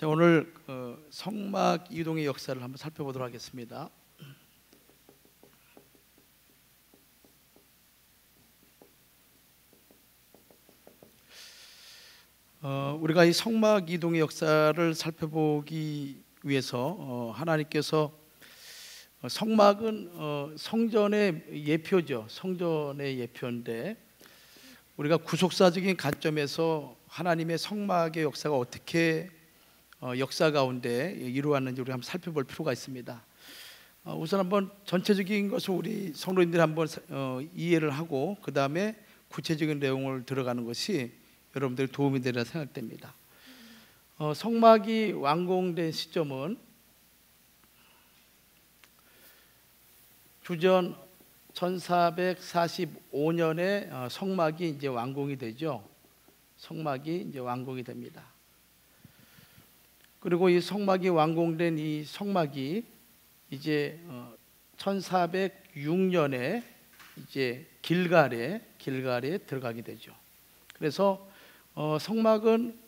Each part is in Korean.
자, 오늘 성막 이동의 역사를 한번 살펴보도록 하겠습니다. 우리가 이 성막 이동의 역사를 살펴보기 위해서 하나님께서 성막은 성전의 예표죠. 성전의 예표인데 우리가 구속사적인 관점에서 하나님의 성막의 역사가 어떻게 역사 가운데 이루어왔는지 우리가 한번 살펴볼 필요가 있습니다. 우선 한번 전체적인 것을 우리 성도님들이 한번 이해를 하고 그 다음에 구체적인 내용을 들어가는 것이 여러분들이 도움이 되리라 생각됩니다. 성막이 완공된 시점은 주전 1445년에 성막이 이제 완공이 되죠. 성막이 이제 완공이 됩니다. 그리고 이 성막이 완공된 이 성막이 이제 1406년에 이제 길갈에 들어가게 되죠. 그래서 성막은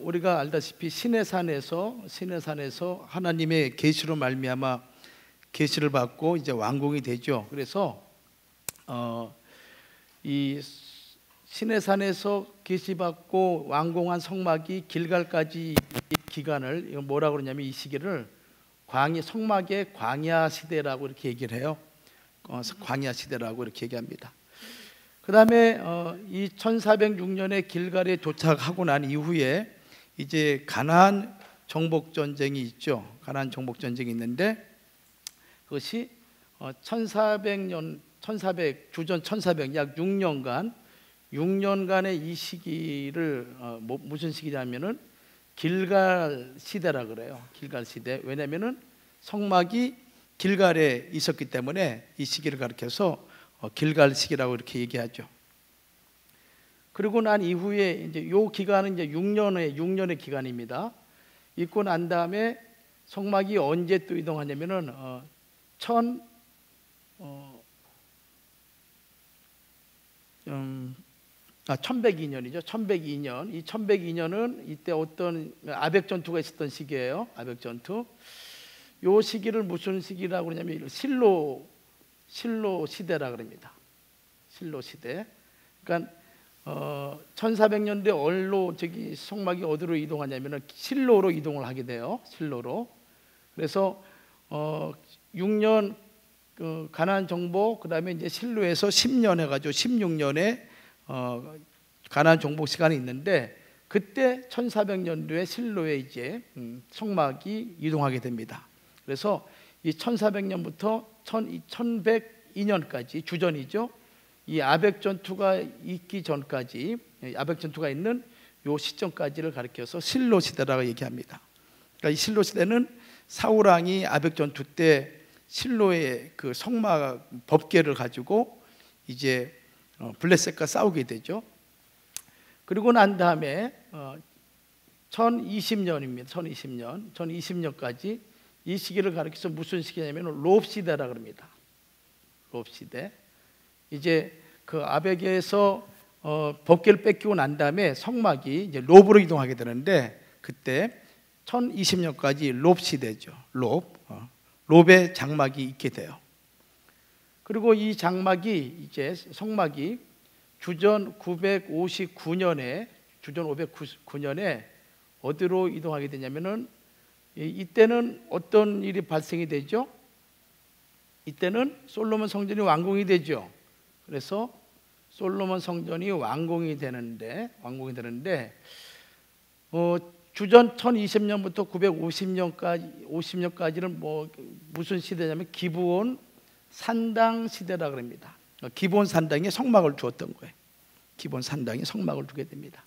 우리가 알다시피 시내산에서 하나님의 계시로 말미암아 계시를 받고 이제 완공이 되죠. 그래서 이 시내산에서 계시받고 완공한 성막이 길갈까지 이 기간을 뭐라고 그러냐면 이 시기를 성막의 광야 시대라고 이렇게 얘기를 해요. 광야 시대라고 이렇게 얘기합니다. 그 다음에 이 1406년에 길갈에 도착하고 난 이후에 이제 가나안 정복 전쟁이 있죠. 가나안 정복 전쟁이 있는데 그것이 1400년 주전 1400 약 6년간의 이 시기를 무슨 시기냐면은 길갈 시대라 그래요. 길갈 시대. 왜냐면은 성막이 길갈에 있었기 때문에 이 시기를 가리켜서 길갈 시기라고 이렇게 얘기하죠. 그리고 난 이후에 이제 요 기간은 이제 6년의 기간입니다. 있고 난 다음에 성막이 언제 또 이동하냐면은 1102년이죠. 1102년. 이 1102년은 이때 어떤 아벡 전투가 있었던 시기예요. 아벡 전투. 요 시기를 무슨 시기라고 그러냐면 실로 시대라 그럽니다. 실로 시대. 그러니까 1400년대 얼로 성막이 어디로 이동하냐면은 실로로 이동을 하게 돼요. 실로로. 그래서 6년 가나안 정복, 그다음에 이제 실로에서 10년 해가지고 16년에 가나안 정복 시간이 있는데 그때 1400년도에 실로에 이제 성막이 이동하게 됩니다. 그래서 이 1400년부터 1102년까지 주전이죠. 이 아벡 전투가 있기 전까지 아벡 전투가 있는 요 시점까지를 가리켜서 실로 시대라고 얘기합니다. 그러니까 이 실로 시대는 사울 왕이 아벡 전투 때 실로의 그 성막 법궤를 가지고 이제 블레셋과 싸우게 되죠. 그리고 난 다음에 1020년입니다. 1020년까지 이 시기를 가리켜서 무슨 시기냐면 롭 시대라 그럽니다. 롭 시대. 이제 그 아벡에서 법궤를 뺏기고 난 다음에 성막이 이제 롭으로 이동하게 되는데 그때 1020년까지 롭 시대죠. 롭의 장막이 있게 돼요. 그리고 이 장막이 이제 성막이 주전 599년에 어디로 이동하게 되냐면은 이때는 어떤 일이 발생이 되죠? 이때는 솔로몬 성전이 완공이 되죠. 그래서 솔로몬 성전이 완공이 되는데 주전 1020년부터 950년까지는 무슨 시대냐면 기브온 산당 시대라 그럽니다. 기브온 산당에 성막을 두었던 거예요. 기브온 산당에 성막을 두게 됩니다.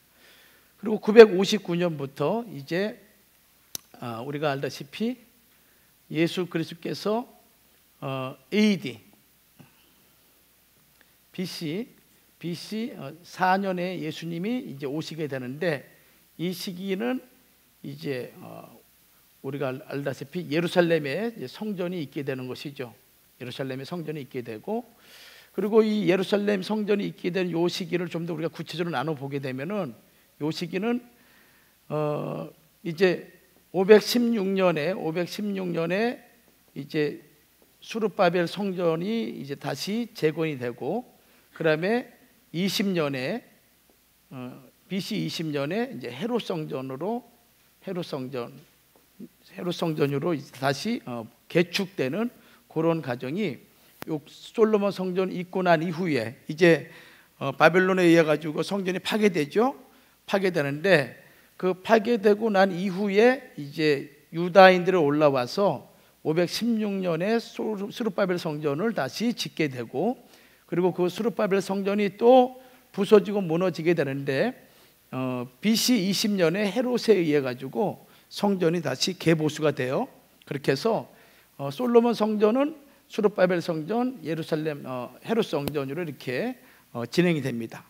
그리고 959년부터 이제 우리가 알다시피 예수 그리스도께서 AD BC 4년에 예수님이 이제 오시게 되는데 이 시기는 이제 우리가 알다시피 예루살렘에 성전이 있게 되는 것이죠. 예루살렘에 성전이 있게 되고 그리고 이 예루살렘 성전이 있게 된 요 시기를 좀 더 우리가 구체적으로 나눠 보게 되면은 요 시기는 이제 516년에 이제 수르바벨 성전이 이제 다시 재건이 되고, 그다음에 20년에 BC 20년에 이제 헤롯 성전으로 다시 개축되는 그런 과정이 요 솔로몬 성전 있고 난 이후에 이제 바벨론에 의해 가지고 성전이 파괴되죠. 파괴되는데 그 파괴되고 난 이후에 이제 유다인들이 올라와서 516년에 스룹바벨 성전을 다시 짓게 되고, 그리고 그 스룹바벨 성전이 또 부서지고 무너지게 되는데 BC 20년에 헤롯에 의해 가지고 성전이 다시 개보수가 돼요. 그렇게 해서 솔로몬 성전은 스룹바벨 성전, 예루살렘 헤롯 성전으로 이렇게 진행이 됩니다.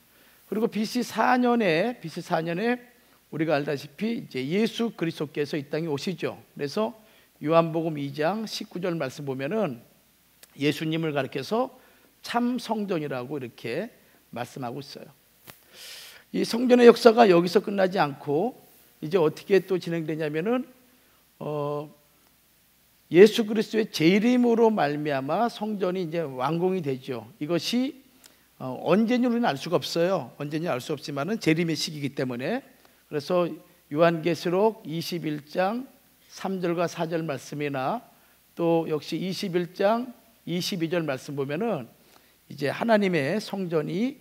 그리고 BC 4년에 우리가 알다시피 이제 예수 그리스도께서 이 땅에 오시죠. 그래서 요한복음 2장 19절 말씀 보면은 예수님을 가리켜서 참 성전이라고 이렇게 말씀하고 있어요. 이 성전의 역사가 여기서 끝나지 않고 이제 어떻게 또 진행되냐면은 예수 그리스도의 재림으로 말미암아 성전이 이제 완공이 되죠. 이것이 언제인지 우리는 알 수가 없어요. 언제인지 알 수 없지만은 재림의 시기이기 때문에. 그래서 요한계시록 21장 3절과 4절 말씀이나 또 역시 21장 22절 말씀 보면은 이제 하나님의 성전이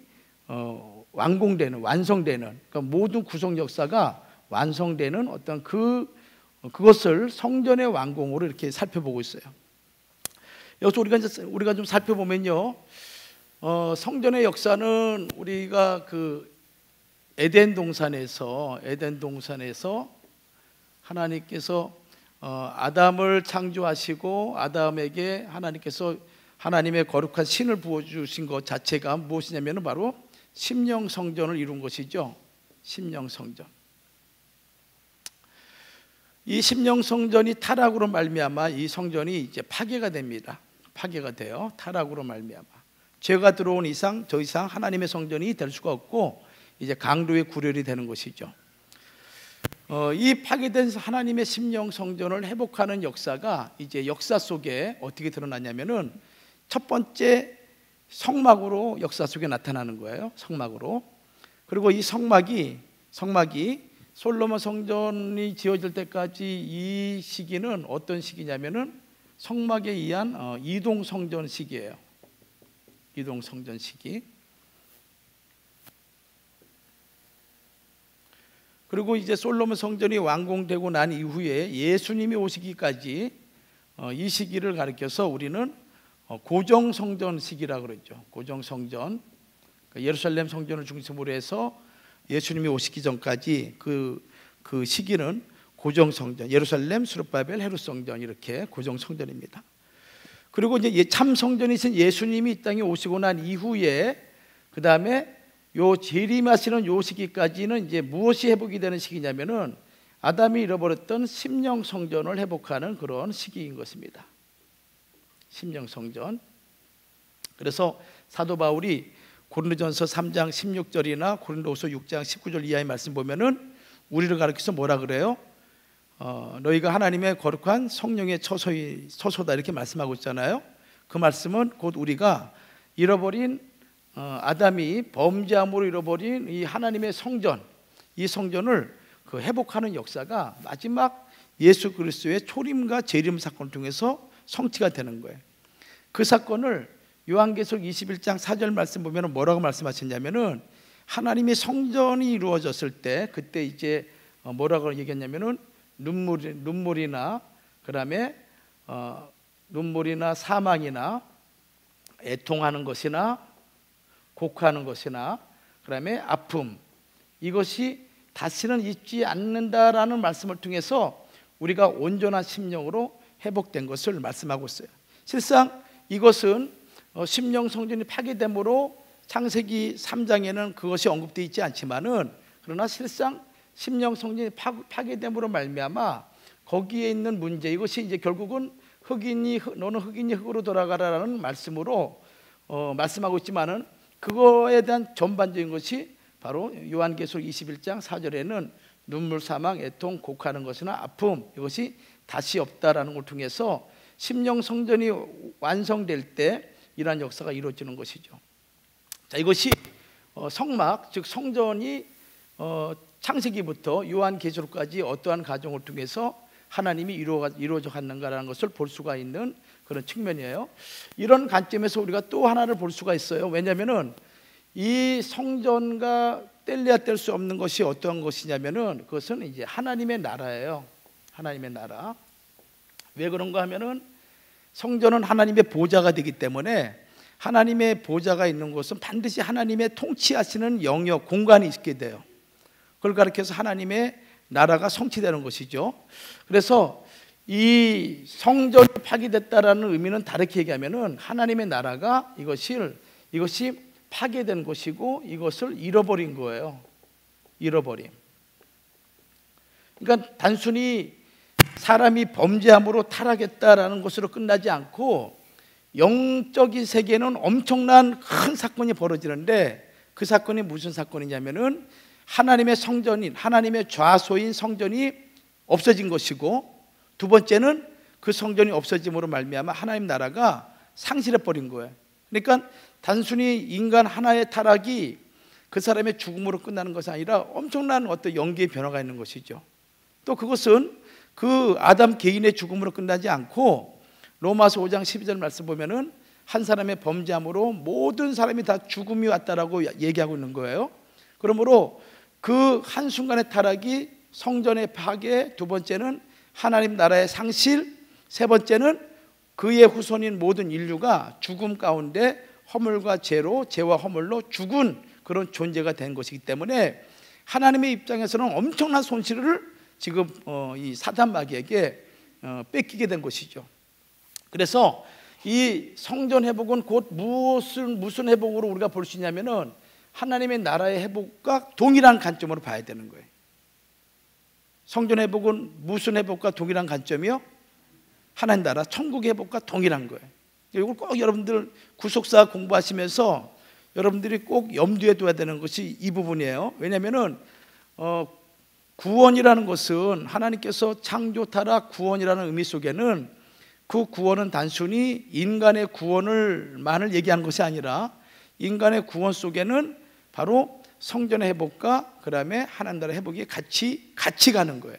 완성되는 그러니까 모든 구속 역사가 완성되는 어떤 그것을 성전의 완공으로 이렇게 살펴보고 있어요. 여기서 우리가 좀 살펴보면요, 성전의 역사는 우리가 그 에덴 동산에서 하나님께서 아담을 창조하시고 아담에게 하나님께서 하나님의 거룩한 신을 부어주신 것 자체가 무엇이냐면 바로 심령 성전을 이룬 것이죠. 심령 성전. 이 심령 성전이 타락으로 말미암아 이 성전이 이제 파괴가 됩니다. 파괴가 돼요. 타락으로 말미암아 죄가 들어온 이상 더 이상 하나님의 성전이 될 수가 없고 이제 강도의 구렬이 되는 것이죠. 이 파괴된 하나님의 심령 성전을 회복하는 역사가 이제 역사 속에 어떻게 드러나냐면은 첫 번째 성막으로 역사 속에 나타나는 거예요. 성막으로. 그리고 이 성막이 솔로몬 성전이 지어질 때까지 이 시기는 어떤 시기냐면은 성막에 의한 이동 성전 시기예요. 이동 성전 시기. 그리고 이제 솔로몬 성전이 완공되고 난 이후에 예수님이 오시기까지 이 시기를 가리켜서 우리는 고정 성전 시기라고 그러죠. 고정 성전. 예루살렘 성전을 중심으로 해서 예수님이 오시기 전까지 그 시기는 고정 성전, 예루살렘, 스룹바벨, 헤롯 성전 이렇게 고정 성전입니다. 그리고 이제 참 성전이신 예수님이 이 땅에 오시고 난 이후에 그 다음에 요 재림하시는 요 시기까지는 이제 무엇이 회복이 되는 시기냐면은 아담이 잃어버렸던 심령 성전을 회복하는 그런 시기인 것입니다. 심령 성전. 그래서 사도 바울이 고린도전서 3장 16절이나 고린도후서 6장 19절 이하의 말씀 보면은 우리를 가리켜서 뭐라 그래요? 너희가 하나님의 거룩한 성령의 처소다 이렇게 말씀하고 있잖아요. 그 말씀은 곧 우리가 잃어버린 아담이 범죄함으로 잃어버린 이 하나님의 성전, 이 성전을 그 회복하는 역사가 마지막 예수 그리스도의 초림과 재림 사건을 통해서 성취가 되는 거예요. 그 사건을 요한계시록 21장 4절 말씀 보면 뭐라고 말씀하셨냐면은 하나님의 성전이 이루어졌을 때 그때 이제 뭐라고 얘기했냐면은 눈물이나 그다음에 눈물이나 사망이나 애통하는 것이나 곡하는 것이나 그다음에 아픔 이것이 다시는 있지 않는다라는 말씀을 통해서 우리가 온전한 심령으로 회복된 것을 말씀하고 있어요. 실상 이것은 심령 성전이 파괴됨으로 창세기 3장에는 그것이 언급되어 있지 않지만은 그러나 실상 심령 성전이 파괴됨으로 말미암아 거기에 있는 문제 이것이 이제 결국은 너는 흑인이 흑으로 돌아가라라는 말씀으로 말씀하고 있지만은 그거에 대한 전반적인 것이 바로 요한계시록 21장 4절에는 눈물, 사망, 애통, 곡하는 것이나 아픔, 이것이 다시 없다라는 걸 통해서 심령 성전이 완성될 때 이러한 역사가 이루어지는 것이죠. 자, 이것이 성막, 즉 성전이 창세기부터 요한계시록까지 어떠한 과정을 통해서 하나님이 이루어져 갔는가라는 것을 볼 수가 있는 그런 측면이에요. 이런 관점에서 우리가 또 하나를 볼 수가 있어요. 왜냐하면은 이 성전과 뗄래야 뗄 수 없는 것이 어떠한 것이냐면은 그것은 이제 하나님의 나라예요. 하나님의 나라. 왜 그런가 하면은 성전은 하나님의 보좌가 되기 때문에 하나님의 보좌가 있는 곳은 반드시 하나님의 통치하시는 영역, 공간이 있게 돼요. 그걸 가리켜서 하나님의 나라가 성취되는 것이죠. 그래서 이 성전이 파괴됐다라는 의미는 다르게 얘기하면은 하나님의 나라가 이것이 파괴된 것이고 이것을 잃어버린 거예요. 잃어버림. 그러니까 단순히 사람이 범죄함으로 타락했다라는 것으로 끝나지 않고 영적인 세계는 엄청난 큰 사건이 벌어지는데 그 사건이 무슨 사건이냐면은 하나님의 성전인, 하나님의 좌소인 성전이 없어진 것이고, 두 번째는 그 성전이 없어짐으로 말미암아 하나님 나라가 상실해 버린 거예요. 그러니까 단순히 인간 하나의 타락이 그 사람의 죽음으로 끝나는 것이 아니라 엄청난 어떤 영계의 변화가 있는 것이죠. 또 그것은 그 아담 개인의 죽음으로 끝나지 않고 로마서 5장 12절 말씀 보면은 한 사람의 범죄함으로 모든 사람이 다 죽음이 왔다라고 얘기하고 있는 거예요. 그러므로 그 한순간의 타락이 성전의 파괴, 두 번째는 하나님 나라의 상실, 세 번째는 그의 후손인 모든 인류가 죽음 가운데 허물과 죄로, 죄와 허물로 죽은 그런 존재가 된 것이기 때문에 하나님의 입장에서는 엄청난 손실을 지금 이 사단 마귀에게 뺏기게 된 것이죠. 그래서 이 성전 회복은 곧 무슨 회복으로 우리가 볼 수 있냐면은 하나님의 나라의 회복과 동일한 관점으로 봐야 되는 거예요. 성전 회복은 무슨 회복과 동일한 관점이요? 하나님 나라, 천국 회복과 동일한 거예요. 이걸 꼭 여러분들 구속사 공부하시면서 여러분들이 꼭 염두에 둬야 되는 것이 이 부분이에요. 왜냐하면은 구원이라는 것은 하나님께서 창조, 타락, 구원이라는 의미 속에는 그 구원은 단순히 인간의 구원을만을 얘기하는 것이 아니라 인간의 구원 속에는 바로 성전의 회복과 그 다음에 하나님 나라의 회복이 같이 가는 거예요.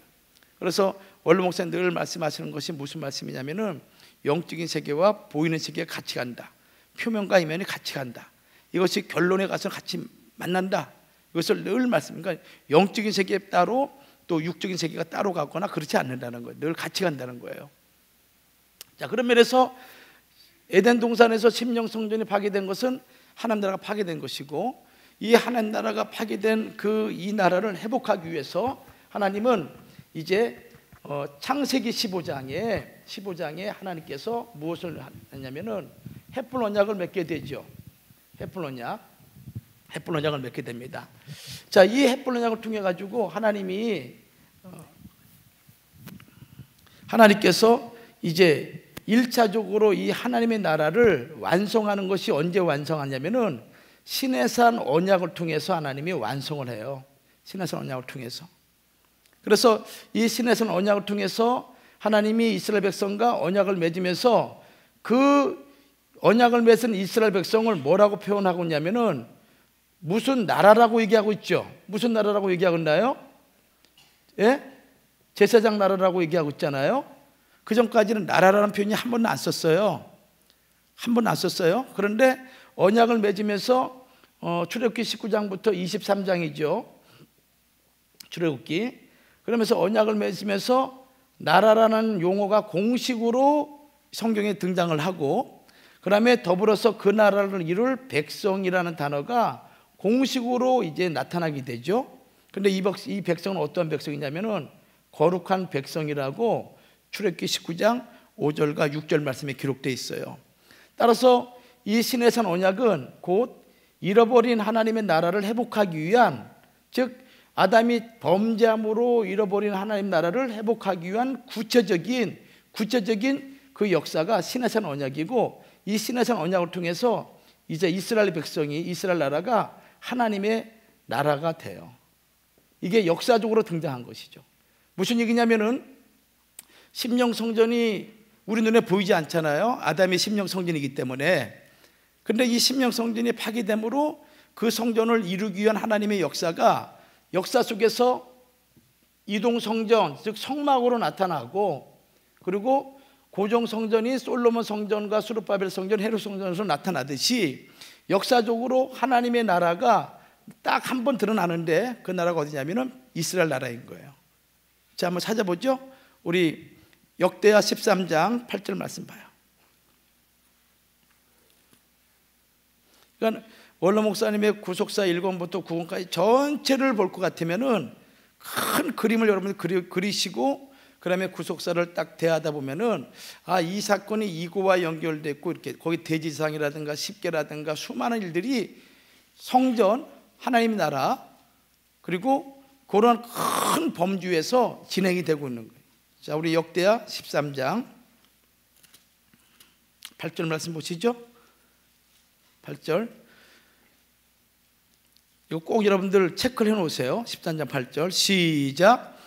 그래서 원로 목사님 늘 말씀하시는 것이 무슨 말씀이냐면은 영적인 세계와 보이는 세계가 같이 간다. 표면과 이면이 같이 간다. 이것이 결론에 가서 같이 만난다. 이것을 늘 그러니까 영적인 세계 따로 또 육적인 세계가 따로 가거나 그렇지 않는다는 거예요. 늘 같이 간다는 거예요. 자, 그런 면에서 에덴 동산에서 심령 성전이 파괴된 것은 하나님 나라가 파괴된 것이고, 이 하나님 나라가 파괴된 이 나라를 회복하기 위해서 하나님은 이제 창세기 15장에 하나님께서 무엇을 하냐면은 햇불 언약을 맺게 되죠. 햇불 언약을 맺게 됩니다. 자, 이 햇불 언약을 통해 가지고 하나님께서 이제 1차적으로 이 하나님의 나라를 완성하는 것이 언제 완성하냐면은 시내산 언약을 통해서 하나님이 완성을 해요. 시내산 언약을 통해서. 그래서 이 시내산 언약을 통해서 하나님이 이스라엘 백성과 언약을 맺으면서 그 언약을 맺은 이스라엘 백성을 뭐라고 표현하고 있냐면은 무슨 나라라고 얘기하고 있죠. 무슨 나라라고 얘기하고 있나요? 예? 제사장 나라라고 얘기하고 있잖아요. 그 전까지는 나라라는 표현이 한 번도 안 썼어요. 그런데 언약을 맺으면서 출애굽기 19장부터 23장이죠. 출애굽기. 그러면서 언약을 맺으면서 나라라는 용어가 공식으로 성경에 등장을 하고, 그 다음에 더불어서 그 나라를 이룰 백성이라는 단어가 공식으로 이제 나타나게 되죠. 그런데 이 백성은 어떤 백성이냐면은 거룩한 백성이라고 출애굽기 19장 5절과 6절 말씀에 기록되어 있어요. 따라서 이 시내산 언약은 곧 잃어버린 하나님의 나라를 회복하기 위한, 즉 아담이 범죄함으로 잃어버린 하나님 나라를 회복하기 위한 구체적인 그 역사가 시내산 언약이고, 이 시내산 언약을 통해서 이제 이스라엘 백성이, 이스라엘 나라가 하나님의 나라가 돼요. 이게 역사적으로 등장한 것이죠. 무슨 얘기냐면은 심령 성전이 우리 눈에 보이지 않잖아요. 아담의 심령 성전이기 때문에. 그런데 이 심령 성전이 파괴됨으로 그 성전을 이루기 위한 하나님의 역사가 역사 속에서 이동 성전, 즉 성막으로 나타나고, 그리고 고정 성전이 솔로몬 성전과 스룹바벨 성전, 헤롯 성전에서 나타나듯이 역사적으로 하나님의 나라가 딱 한 번 드러나는데, 그 나라가 어디냐면은 이스라엘 나라인 거예요. 자, 한번 찾아보죠. 우리 역대하 13장 8절 말씀 봐요. 그러니까 원로 목사님의 구속사 1권부터 9권까지 전체를 볼 것 같으면은 큰 그림을 여러분들 그리시고, 그다음에 구속사를 딱 대하다 보면은 이 사건이 이거와 연결됐고, 이렇게 거기 대지상이라든가 십계라든가 수많은 일들이 성전, 하나님의 나라, 그리고 그런 큰 범주에서 진행이 되고 있는 거예요. 자, 우리 역대하 13장 8절 말씀 보시죠. 8절. 이거 꼭 여러분들 체크를 해 놓으세요. 13장 8절 시작.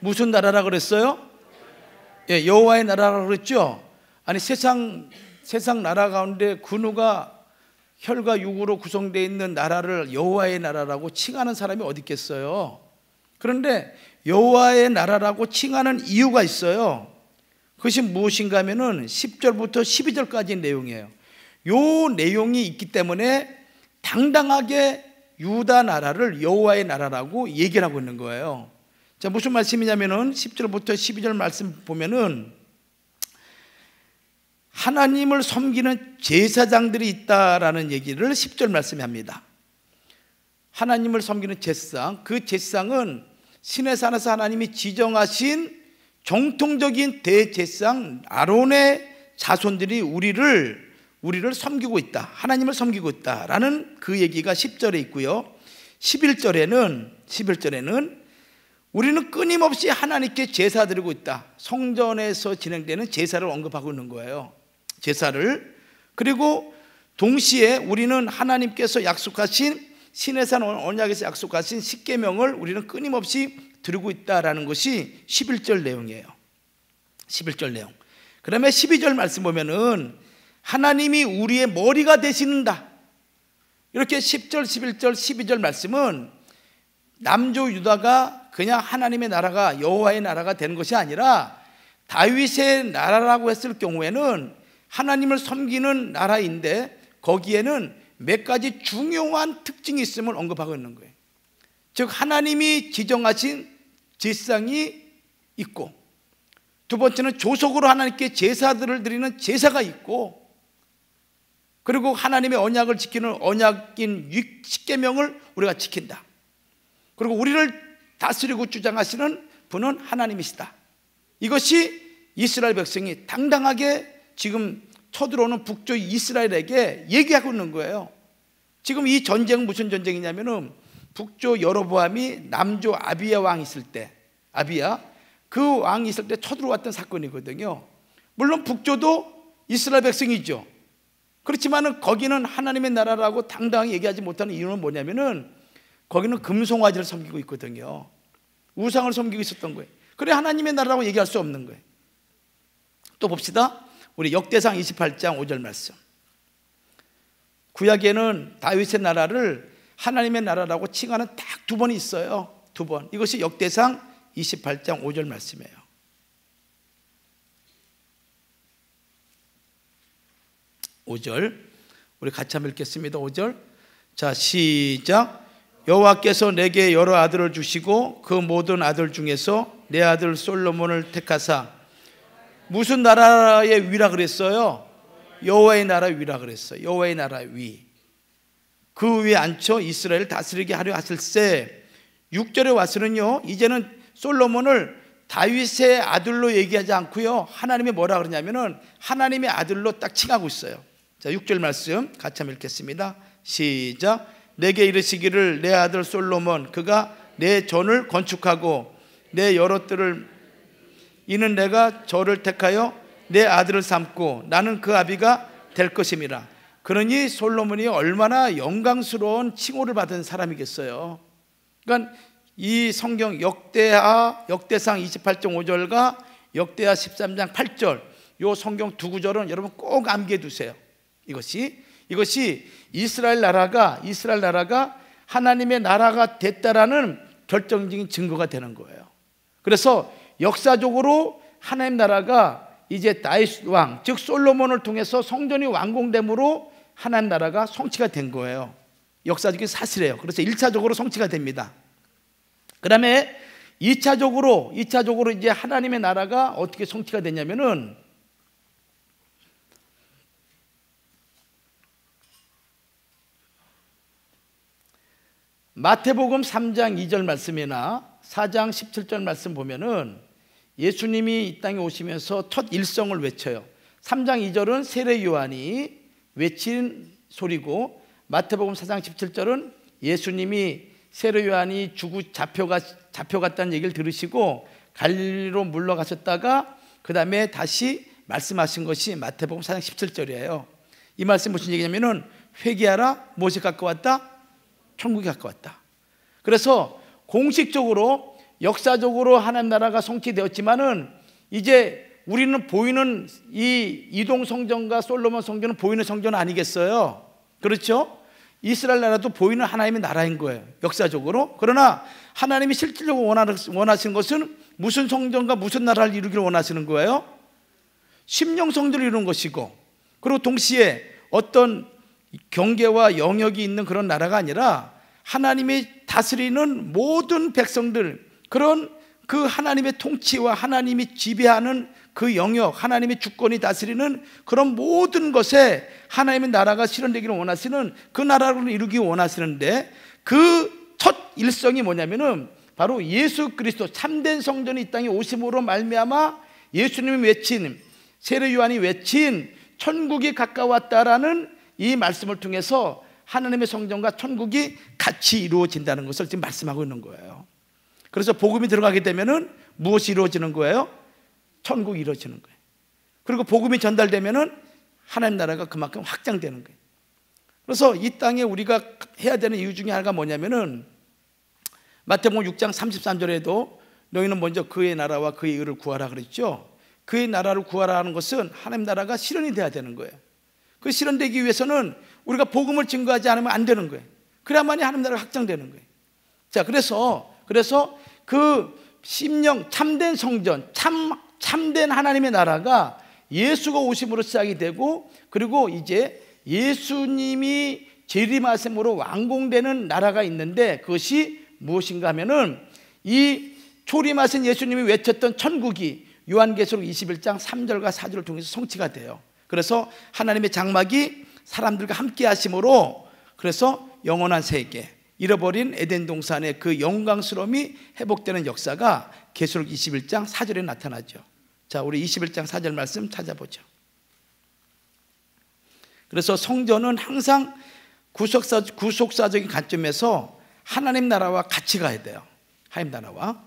무슨 나라라 그랬어요? 예, 여호와의 나라라 그랬죠. 아니 세상 나라 가운데 근우가 혈과 육으로 구성되어 있는 나라를 여호와의 나라라고 칭하는 사람이 어디 있겠어요? 그런데 여호와의 나라라고 칭하는 이유가 있어요. 그것이 무엇인가 하면은 10절부터 12절까지 내용이에요. 요 내용이 있기 때문에 당당하게 유다 나라를 여호와의 나라라고 얘기를 하고 있는 거예요. 자, 무슨 말씀이냐면은 10절부터 12절 말씀 보면은 하나님을 섬기는 제사장들이 있다라는 얘기를 10절 말씀에 합니다. 하나님을 섬기는 제사장, 그 제사장은 신의 산에서 하나님이 지정하신 정통적인 대제사장 아론의 자손들이 우리를 섬기고 있다, 하나님을 섬기고 있다라는 그 얘기가 10절에 있고요. 11절에는 우리는 끊임없이 하나님께 제사 드리고 있다, 성전에서 진행되는 제사를 언급하고 있는 거예요. 제사를. 그리고 동시에 우리는 하나님께서 약속하신 신의 산 언약에서 약속하신 십계명을 우리는 끊임없이 드리고 있다라는 것이 11절 내용이에요. 11절 내용. 그 다음에 12절 말씀 보면은 하나님이 우리의 머리가 되시는다, 이렇게 10절, 11절, 12절 말씀은 남조 유다가 그냥 하나님의 나라가 여호와의 나라가 되는 것이 아니라 다윗의 나라라고 했을 경우에는 하나님을 섬기는 나라인데 거기에는 몇 가지 중요한 특징이 있음을 언급하고 있는 거예요. 즉 하나님이 지정하신 제사장이 있고, 두 번째는 조속으로 하나님께 제사들을 드리는 제사가 있고, 그리고 하나님의 언약을 지키는 언약인 십계명을 우리가 지킨다. 그리고 우리를 다스리고 주장하시는 분은 하나님이시다. 이것이 이스라엘 백성이 당당하게 지금 쳐들어오는 북조 이스라엘에게 얘기하고 있는 거예요. 지금 이 전쟁은 무슨 전쟁이냐면은 북조 여로보암이 남조 아비야 왕이 있을 때, 그 왕이 있을 때 쳐들어왔던 사건이거든요. 물론 북조도 이스라엘 백성이죠. 그렇지만은 거기는 하나님의 나라라고 당당히 얘기하지 못하는 이유는 뭐냐면은 거기는 금송아지를 섬기고 있거든요. 우상을 섬기고 있었던 거예요. 그래 하나님의 나라라고 얘기할 수 없는 거예요. 또 봅시다. 우리 역대상 28장 5절 말씀. 구약에는 다윗의 나라를 하나님의 나라라고 칭하는 딱 두 번이 있어요. 두 번. 이것이 역대상 28장 5절 말씀이에요. 우리 같이 한번 읽겠습니다. 5절. 자, 시작. 여호와께서 내게 여러 아들을 주시고 그 모든 아들 중에서 내 아들 솔로몬을 택하사. 무슨 나라의 위라 그랬어요? 여호와의 나라 위라 그랬어요. 여호와의 나라 위. 그 위에 앉혀 이스라엘을 다스리게 하려 하실세. 6절에 와서는요, 이제는 솔로몬을 다윗의 아들로 얘기하지 않고요, 하나님이 뭐라 그러냐면은 하나님의 아들로 딱 칭하고 있어요. 자, 6절 말씀 같이 한번 읽겠습니다. 시작. 내게 이르시기를 내 아들 솔로몬 그가 내 전을 건축하고 내 여러 뜰을 이는 내가 저를 택하여 내 아들을 삼고 나는 그 아비가 될 것임이라. 그러니 솔로몬이 얼마나 영광스러운 칭호를 받은 사람이겠어요. 그러니까 이 성경 역대상 28장 5절과 역대하 13장 8절 요 성경 두 구절은 여러분 꼭 암기해 두세요. 이것이 이스라엘 나라가 하나님의 나라가 됐다라는 결정적인 증거가 되는 거예요. 그래서 역사적으로 하나님 나라가 이제 다윗 왕, 즉 솔로몬을 통해서 성전이 완공됨으로 하나님 나라가 성취가 된 거예요. 역사적인 사실이에요. 그래서 1차적으로 성취가 됩니다. 그 다음에 2차적으로 이제 하나님의 나라가 어떻게 성취가 되냐면은 마태복음 3장 2절 말씀이나 4장 17절 말씀 보면은 예수님이 이 땅에 오시면서 첫 일성을 외쳐요. 3장 2절은 세례 요한이 외친 소리고, 마태복음 4장 17절은 예수님이 세례 요한이 잡혀갔다는 얘기를 들으시고 갈릴리로 물러가셨다가 그 다음에 다시 말씀하신 것이 마태복음 4장 17절이에요. 이 말씀 무슨 얘기냐면은 회개하라, 무엇이 가까웠다? 천국이 가까웠다. 그래서 공식적으로 역사적으로 하나님 나라가 성취되었지만은 이제 우리는 보이는 이 이동 성전과 솔로몬 성전은 보이는 성전은 아니겠어요? 그렇죠? 이스라엘 나라도 보이는 하나님의 나라인 거예요, 역사적으로. 그러나 하나님이 실질적으로 원하시는 것은 무슨 성전과 무슨 나라를 이루기를 원하시는 거예요? 심령 성전을 이루는 것이고, 그리고 동시에 어떤 경계와 영역이 있는 그런 나라가 아니라 하나님이 다스리는 모든 백성들, 그런 그 하나님의 통치와 하나님이 지배하는 그 영역, 하나님의 주권이 다스리는 그런 모든 것에 하나님의 나라가 실현되기를 원하시는 그 나라를 이루기 원하시는데, 그 첫 일성이 뭐냐면은 바로 예수 그리스도 참된 성전이 이 땅에 오심으로 말미암아 예수님이 외친, 세례 요한이 외친 천국이 가까웠다라는 이 말씀을 통해서 하나님의 성전과 천국이 같이 이루어진다는 것을 지금 말씀하고 있는 거예요. 그래서 복음이 들어가게 되면은 무엇이 이루어지는 거예요? 천국이 이루어지는 거예요. 그리고 복음이 전달되면은 하나님 나라가 그만큼 확장되는 거예요. 그래서 이 땅에 우리가 해야 되는 이유 중에 하나가 뭐냐면은 마태복음 6장 33절에도 너희는 먼저 그의 나라와 그의 의를 구하라 그랬죠. 그의 나라를 구하라 하는 것은 하나님 나라가 실현이 돼야 되는 거예요. 그 실현되기 위해서는 우리가 복음을 증거하지 않으면 안 되는 거예요. 그래야만이 하나님 나라가 확장되는 거예요. 자, 그래서 그 심령 참된 성전, 참된 하나님의 나라가 예수가 오심으로 시작이 되고, 그리고 이제 예수님이 재림하심으로 완공되는 나라가 있는데, 그것이 무엇인가 하면은 이 초림하신 예수님이 외쳤던 천국이 요한계시록 21장 3절과 4절을 통해서 성취가 돼요. 그래서 하나님의 장막이 사람들과 함께 하심으로, 그래서 영원한 세계, 잃어버린 에덴 동산의 그 영광스러움이 회복되는 역사가 계시록 21장 4절에 나타나죠. 자, 우리 21장 4절 말씀 찾아보죠. 그래서 성전은 항상 구속사적인 관점에서 하나님 나라와 같이 가야 돼요. 하나님 나라와.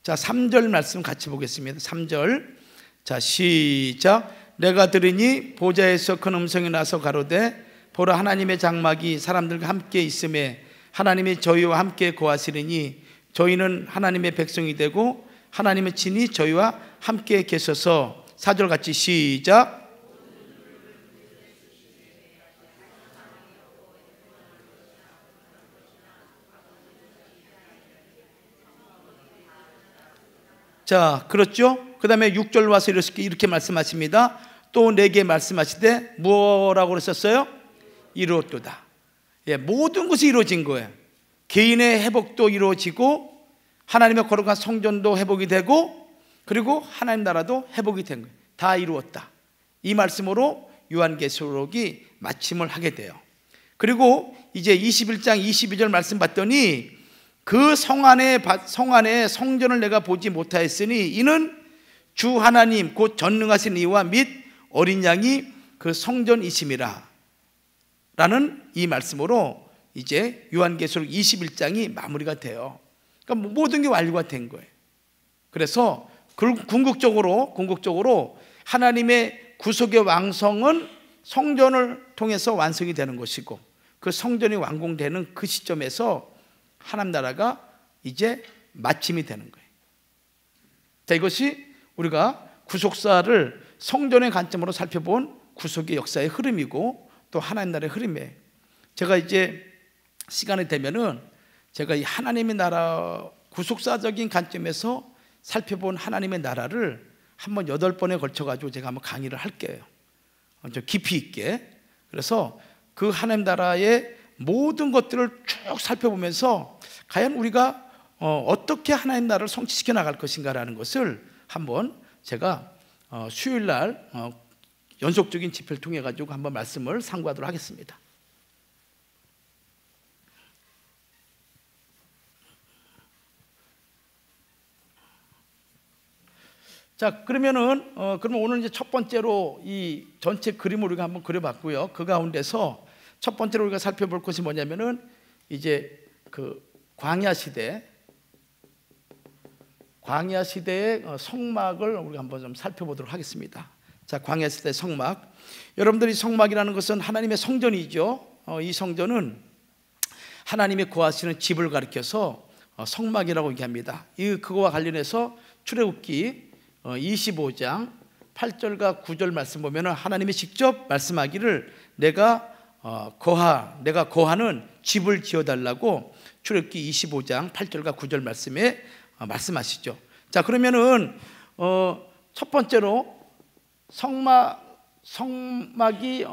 자, 3절 말씀 같이 보겠습니다. 3절. 자, 시작. 내가 들으니 보좌에서 큰 음성이 나서 가로되 보라, 하나님의 장막이 사람들과 함께 있음에 하나님이 저희와 함께 거하시리니 저희는 하나님의 백성이 되고 하나님의 친히 저희와 함께 계셔서. 4절 같이 시작. 자, 그렇죠? 그 다음에 6절 와서 이렇게 말씀하십니다. 또 내게 말씀하시되 뭐라고 그러셨어요? 이루었도다. 예, 모든 것이 이루어진 거예요. 개인의 회복도 이루어지고 하나님의 거룩한 성전도 회복이 되고 그리고 하나님 나라도 회복이 된 거예요. 다 이루었다. 이 말씀으로 요한계시록이 마침을 하게 돼요. 그리고 이제 21장 22절 말씀 봤더니 그 성 안에 성전을 내가 보지 못하였으니 이는 주 하나님 곧 전능하신 이와 및 어린 양이 그 성전이심이라 라는 이 말씀으로 이제 요한계시록 21장이 마무리가 돼요. 그러니까 모든 게 완료가 된 거예요. 그래서 궁극적으로 하나님의 구속의 왕성은 성전을 통해서 완성이 되는 것이고, 그 성전이 완공되는 그 시점에서 하나님 나라가 이제 마침이 되는 거예요. 자, 이것이 우리가 구속사를 성전의 관점으로 살펴본 구속의 역사의 흐름이고 또 하나님 나라의 흐름이에요. 제가 이제 시간이 되면은 제가 이 하나님의 나라 구속사적인 관점에서 살펴본 하나님의 나라를 한번 8번에 걸쳐가지고 제가 한번 강의를 할게요. 좀 깊이 있게. 그래서 그 하나님 나라의 모든 것들을 쭉 살펴보면서 과연 우리가 어떻게 하나님 나라를 성취시켜 나갈 것인가라는 것을 한번 제가 수요일 날 연속적인 집회를 통해 가지고 한번 말씀을 상고하도록 하겠습니다. 자, 그러면은 그러면 오늘 이제 첫 번째로 이 전체 그림을 우리가 한번 그려봤고요. 그 가운데서 첫 번째로 우리가 살펴볼 것이 뭐냐면은 이제 그 광야 시대의 성막을 우리가 한번 좀 살펴보도록 하겠습니다. 자, 광야 시대 성막. 여러분들이 성막이라는 것은 하나님의 성전이죠. 이 성전은 하나님의 거하시는 집을 가리켜서 성막이라고 얘기합니다. 그거와 관련해서 출애굽기 25장 8절과 9절 말씀 보면 하나님이 직접 말씀하기를 내가 거하는 집을 지어달라고 출애굽기 25장 8절과 9절 말씀에 말씀하시죠. 자, 그러면은 첫 번째로 성막이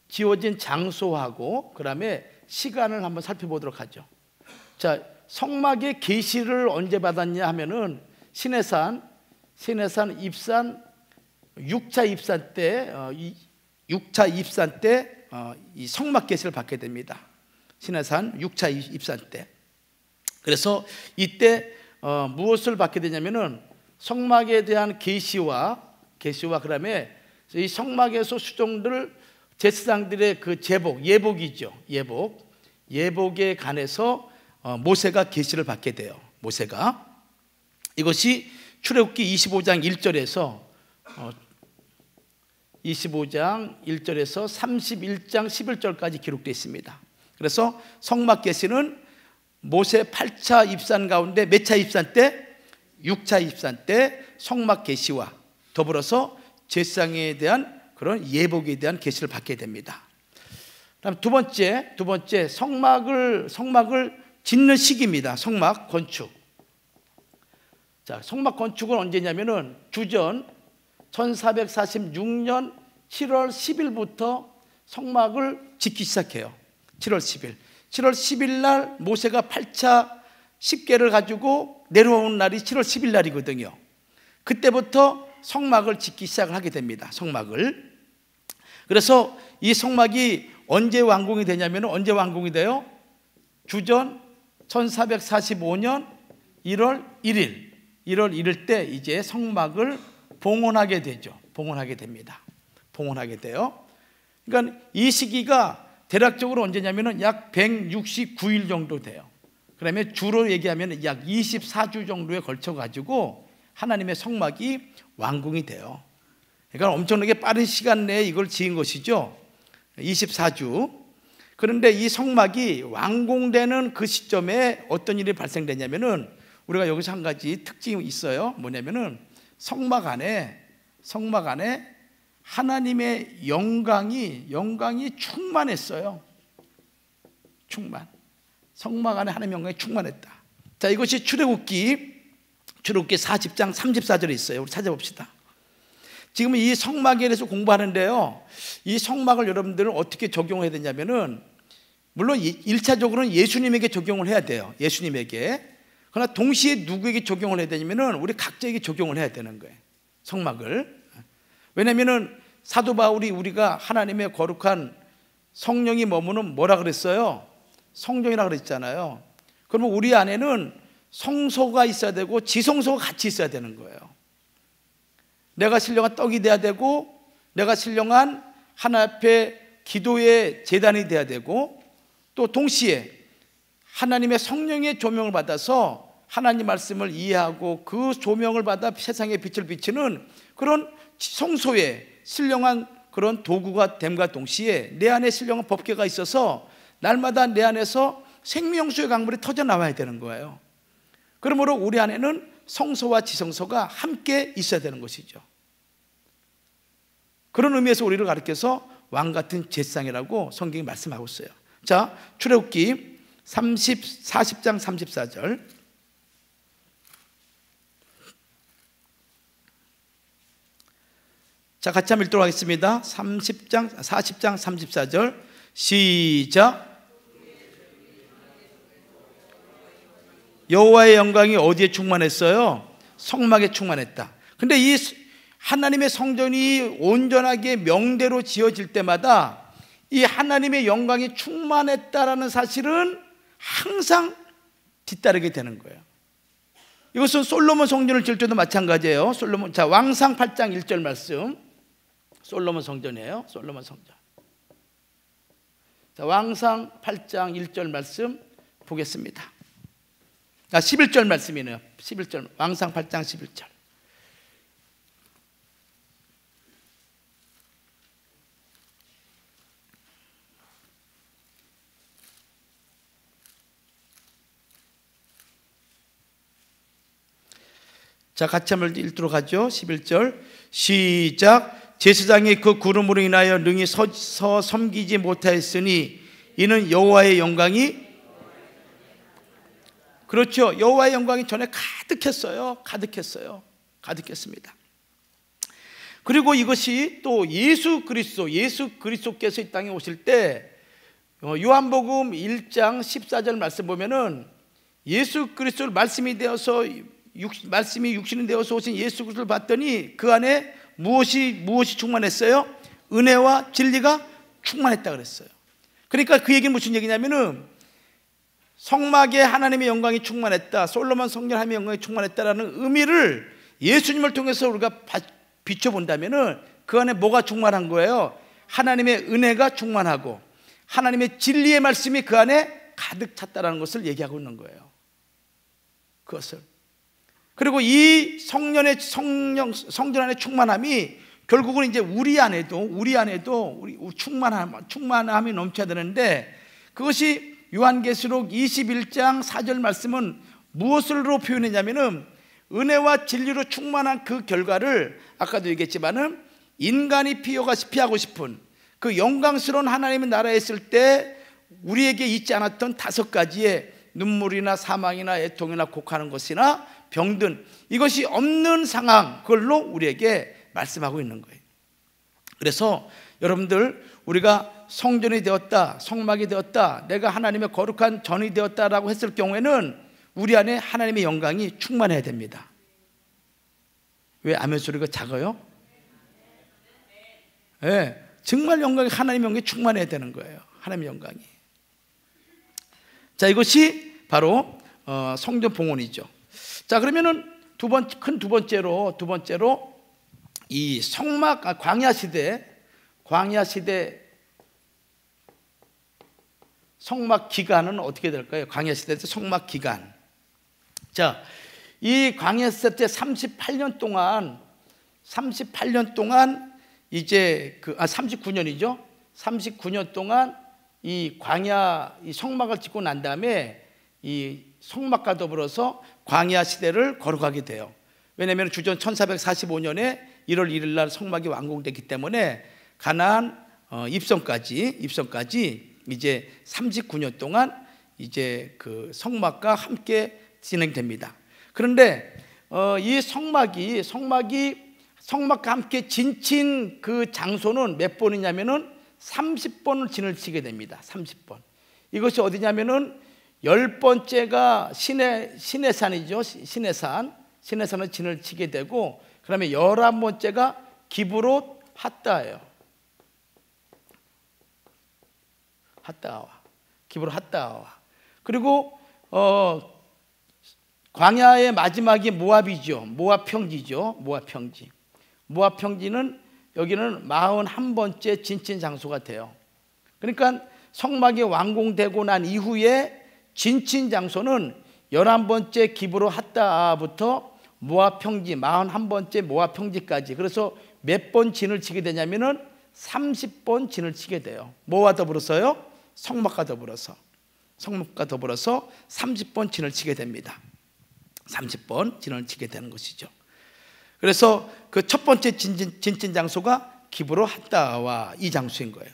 지어진 장소하고 그다음에 시간을 한번 살펴보도록 하죠. 자, 성막의 계시를 언제 받았냐 하면은 시내산 입산 6차 입산 때 이 성막 계시를 받게 됩니다. 시내산 6차 입산 때. 그래서 이때 무엇을 받게 되냐면은 성막에 대한 계시와 그다음에 이 성막에서 수종들 제사장들의 그 예복이죠. 예복에 관해서 모세가 계시를 받게 돼요. 모세가. 이것이 출애굽기 25장 1절에서 31장 11절까지 기록되어 있습니다. 그래서 성막 계시는 모세 8차 입산 가운데 몇 차 입산 때? 6차 입산 때 성막 계시와 더불어서 제사장에 대한 그런 예복에 대한 계시를 받게 됩니다. 그다음 두 번째 성막을 짓는 시기입니다. 성막 건축. 자, 성막 건축은 언제냐면은 주전 1446년 7월 10일부터 성막을 짓기 시작해요. 7월 10일 날 모세가 8차 십계를 가지고 내려오는 날이 7월 10일 날이거든요. 그때부터 성막을 짓기 시작을 하게 됩니다. 성막을. 그래서 이 성막이 언제 완공이 되냐면 언제 완공이 돼요? 주전 1445년 1월 1일 때 이제 성막을 봉헌하게 되죠. 봉헌하게 됩니다. 봉헌하게 돼요. 그러니까 이 시기가 대략적으로 언제냐면은 약 169일 정도 돼요. 그다음에 주로 얘기하면 약 24주 정도에 걸쳐 가지고 하나님의 성막이 완공이 돼요. 그러니까 엄청나게 빠른 시간 내에 이걸 지은 것이죠. 24주. 그런데 이 성막이 완공되는 그 시점에 어떤 일이 발생되냐면은 우리가 여기서 한 가지 특징이 있어요. 뭐냐면은 성막 안에 하나님의 영광이 충만했어요. 성막 안에 하나님의 영광이 충만했다. 자, 이것이 출애굽기 40장 34절에 있어요. 우리 찾아봅시다. 지금 이 성막에 대해서 공부하는데요, 이 성막을 여러분들은 어떻게 적용해야 되냐면은 물론 1차적으로는 예수님에게 적용을 해야 돼요. 예수님에게. 그러나 동시에 누구에게 적용을 해야 되냐면은 우리 각자에게 적용을 해야 되는 거예요. 성막을. 왜냐면은 사도 바울이 우리가 하나님의 거룩한 성령이 머무는 뭐라 그랬어요? 성전이라 그랬잖아요. 그러면 우리 안에는 성소가 있어야 되고 지성소가 같이 있어야 되는 거예요. 내가 신령한 떡이 돼야 되고 내가 신령한 하나님 앞에 기도의 제단이 돼야 되고 또 동시에 하나님의 성령의 조명을 받아서 하나님 말씀을 이해하고 그 조명을 받아 세상에 빛을 비치는 그런 성소에 신령한 그런 도구가 됨과 동시에 내 안에 신령한 법궤가 있어서 날마다 내 안에서 생명수의 강물이 터져 나와야 되는 거예요. 그러므로 우리 안에는 성소와 지성소가 함께 있어야 되는 것이죠. 그런 의미에서 우리를 가르쳐서 왕같은 제사장이라고 성경이 말씀하고 있어요. 자, 출애굽기 40장 34절. 자, 같이 한번 읽도록 하겠습니다. 40장 34절 시작. 여호와의 영광이 어디에 충만했어요? 성막에 충만했다. 근데 이 하나님의 성전이 온전하게 명대로 지어질 때마다 이 하나님의 영광이 충만했다라는 사실은 항상 뒤따르게 되는 거예요. 이것은 솔로몬 성전을 지을 때도 마찬가지예요. 솔로몬, 자, 왕상 8장 1절 말씀. 솔로몬 성전이에요. 솔로몬 성전. 자, 왕상 8장 1절 말씀 보겠습니다. 11절 말씀이네요. 11절. 왕상 8장 11절. 자, 같이 한번 읽도록 하죠. 11절 시작. 제사장이 그 구름으로 인하여 능히 섬기지 못하였으니 이는 여호와의 영광이, 그렇죠, 여호와의 영광이 전에 가득했어요. 가득했습니다. 그리고 이것이 또 예수 그리스도께서 이 땅에 오실 때 요한복음 1장 14절 말씀 보면은 예수 그리스도를 말씀이 육신이 되어서 오신 예수 그리스도를 봤더니 그 안에 무엇이 충만했어요? 은혜와 진리가 충만했다 그랬어요. 그러니까 그 얘기는 무슨 얘기냐면은 성막에 하나님의 영광이 충만했다, 솔로몬 성전 하나님의 영광이 충만했다라는 의미를 예수님을 통해서 우리가 비춰본다면은 그 안에 뭐가 충만한 거예요? 하나님의 은혜가 충만하고 하나님의 진리의 말씀이 그 안에 가득 찼다라는 것을 얘기하고 있는 거예요. 그것을. 그리고 이 성전 안의 충만함이 결국은 이제 우리 안에도 충만함이 넘쳐야 되는데, 그것이 요한계시록 21장 4절 말씀은 무엇으로 표현했냐면은 은혜와 진리로 충만한 그 결과를 아까도 얘기했지만은 인간이 피하고 싶은 그 영광스러운 하나님의 나라에 있을 때 우리에게 있지 않았던 5가지의 눈물이나 사망이나 애통이나 곡하는 것이나 병든 이것이 없는 상황, 그걸로 우리에게 말씀하고 있는 거예요. 그래서 여러분들, 우리가 성전이 되었다, 성막이 되었다, 내가 하나님의 거룩한 전이 되었다라고 했을 경우에는 우리 안에 하나님의 영광이 충만해야 됩니다. 왜 아멘 소리가 작아요? 네, 정말 하나님의 영광이 충만해야 되는 거예요. 하나님의 영광이. 자, 이것이 바로 성전 봉헌이죠. 자, 그러면은 두 번째로 이 광야 시대 성막 기간은 어떻게 될까요? 광야 시대 때 성막 기간. 자, 이 광야 시대 때 38년 동안 이제 39년이죠. 39년 동안 이 광야 이 성막을 짓고 난 다음에 이 성막과 더불어서 광야 시대를 걸어가게 돼요. 왜냐하면 주전 1445년에 1월 1일 날 성막이 완공됐기 때문에 가나안 입성까지 이제 39년 동안 이제 그 성막과 함께 진행됩니다. 그런데 이 성막과 함께 진친 그 장소는 몇 번이냐면은 30번을 진을 치게 됩니다. 30번. 이것이 어디냐면은 10번째가 시내산이죠. 시내산을 진을 치게 되고, 그다음에 11번째가 기브롯 핫다예요. 기브롯 핫다와. 그리고 광야의 마지막이 모압이죠. 모압 평지죠. 모압 평지는 여기는 41번째 진친 장소가 돼요. 그러니까 성막이 완공되고 난 이후에 진친 장소는 11번째 기브로 핫다부터 모압 평지 41번째 모압 평지까지, 그래서 몇 번 진을 치게 되냐면은 30번 진을 치게 돼요. 뭐와 더불어서요? 성막과 더불어서 30번 진을 치게 됩니다. 30번 진을 치게 되는 것이죠. 그래서 그 첫 번째 진진 장소가 기브로 핫다와 이 장소인 거예요.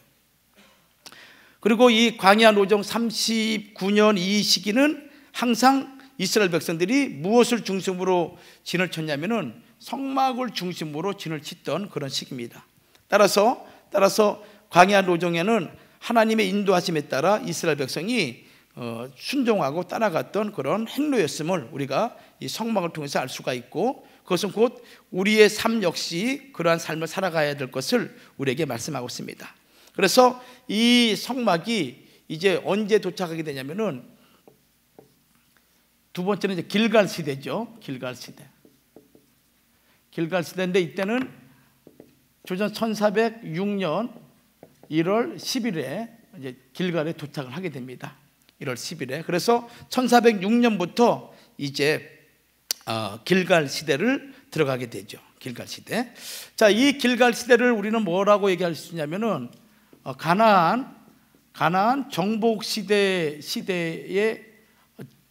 그리고 이 광야 노정 39년 이 시기는 항상 이스라엘 백성들이 무엇을 중심으로 진을 쳤냐면은 성막을 중심으로 진을 쳤던 그런 시기입니다. 따라서 광야 노정에는 하나님의 인도하심에 따라 이스라엘 백성이 순종하고 따라갔던 그런 행로였음을 우리가 이 성막을 통해서 알 수가 있고, 그것은 곧 우리의 삶 역시 그러한 삶을 살아가야 될 것을 우리에게 말씀하고 있습니다. 그래서 이 성막이 이제 언제 도착하게 되냐면은 두 번째는 이제 길갈 시대죠. 길갈 시대인데 이때는 주전 1406년 1월 10일에 이제 길갈에 도착을 하게 됩니다. 1월 10일에. 그래서 1406년부터 이제 길갈 시대를 들어가게 되죠. 길갈 시대. 자, 이 길갈 시대를 우리는 뭐라고 얘기할 수 있냐면은 가나안 정복 시대의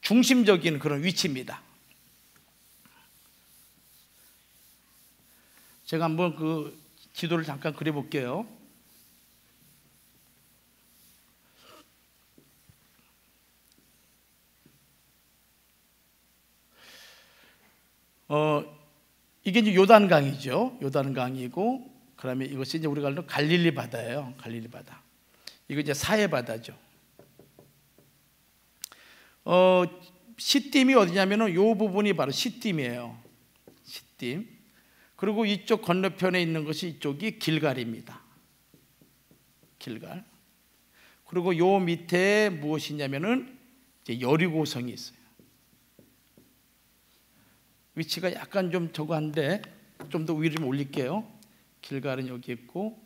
중심적인 그런 위치입니다. 제가 한번 그 지도를 잠깐 그려볼게요. 이게 이제 요단강이죠. 요단강이고, 그다음에 이것이 이제 우리가 알는 갈릴리 바다예요. 갈릴리 바다. 이거 이제 사해 바다죠. 시딤이 어디냐면은 요 부분이 바로 시딤이에요. 시딤. 그리고 이쪽 건너편에 있는 것이 이쪽이 길갈입니다. 길갈. 그리고 요 밑에 무엇이냐면은 이제 여리고성이 있어요. 위치가 약간 좀 저거 한데 좀 더 위로 좀 올릴게요. 길갈은 여기 있고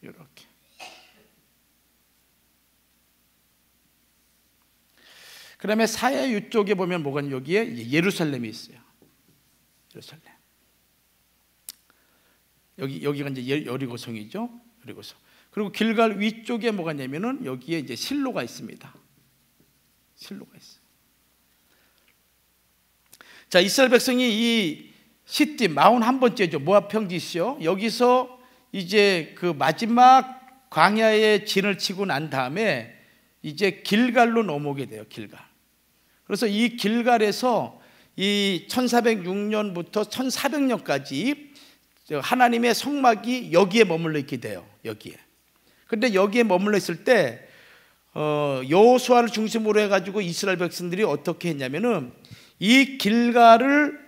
이렇게. 그다음에 사해 이쪽에 보면 뭐가 여기에 이제 예루살렘이 있어요. 예루살렘. 여기가 이제 여리고성이죠. 여리고성. 그리고 길갈 위쪽에 뭐가 있냐면은 여기에 이제 실로가 있습니다. 실로가 있어요. 자, 이스라엘 백성이 이 시딤 41번째죠. 모압 평지시요. 여기서 이제 그 마지막 광야의 진을 치고 난 다음에 이제 길갈로 넘어오게 돼요. 길갈. 그래서 이 길갈에서 이 1406년부터 1400년까지 하나님의 성막이 여기에 머물러 있게 돼요. 여기에. 근데 여기에 머물러 있을 때 여호수아를 중심으로 해가지고 이스라엘 백성들이 어떻게 했냐면은 이 길갈을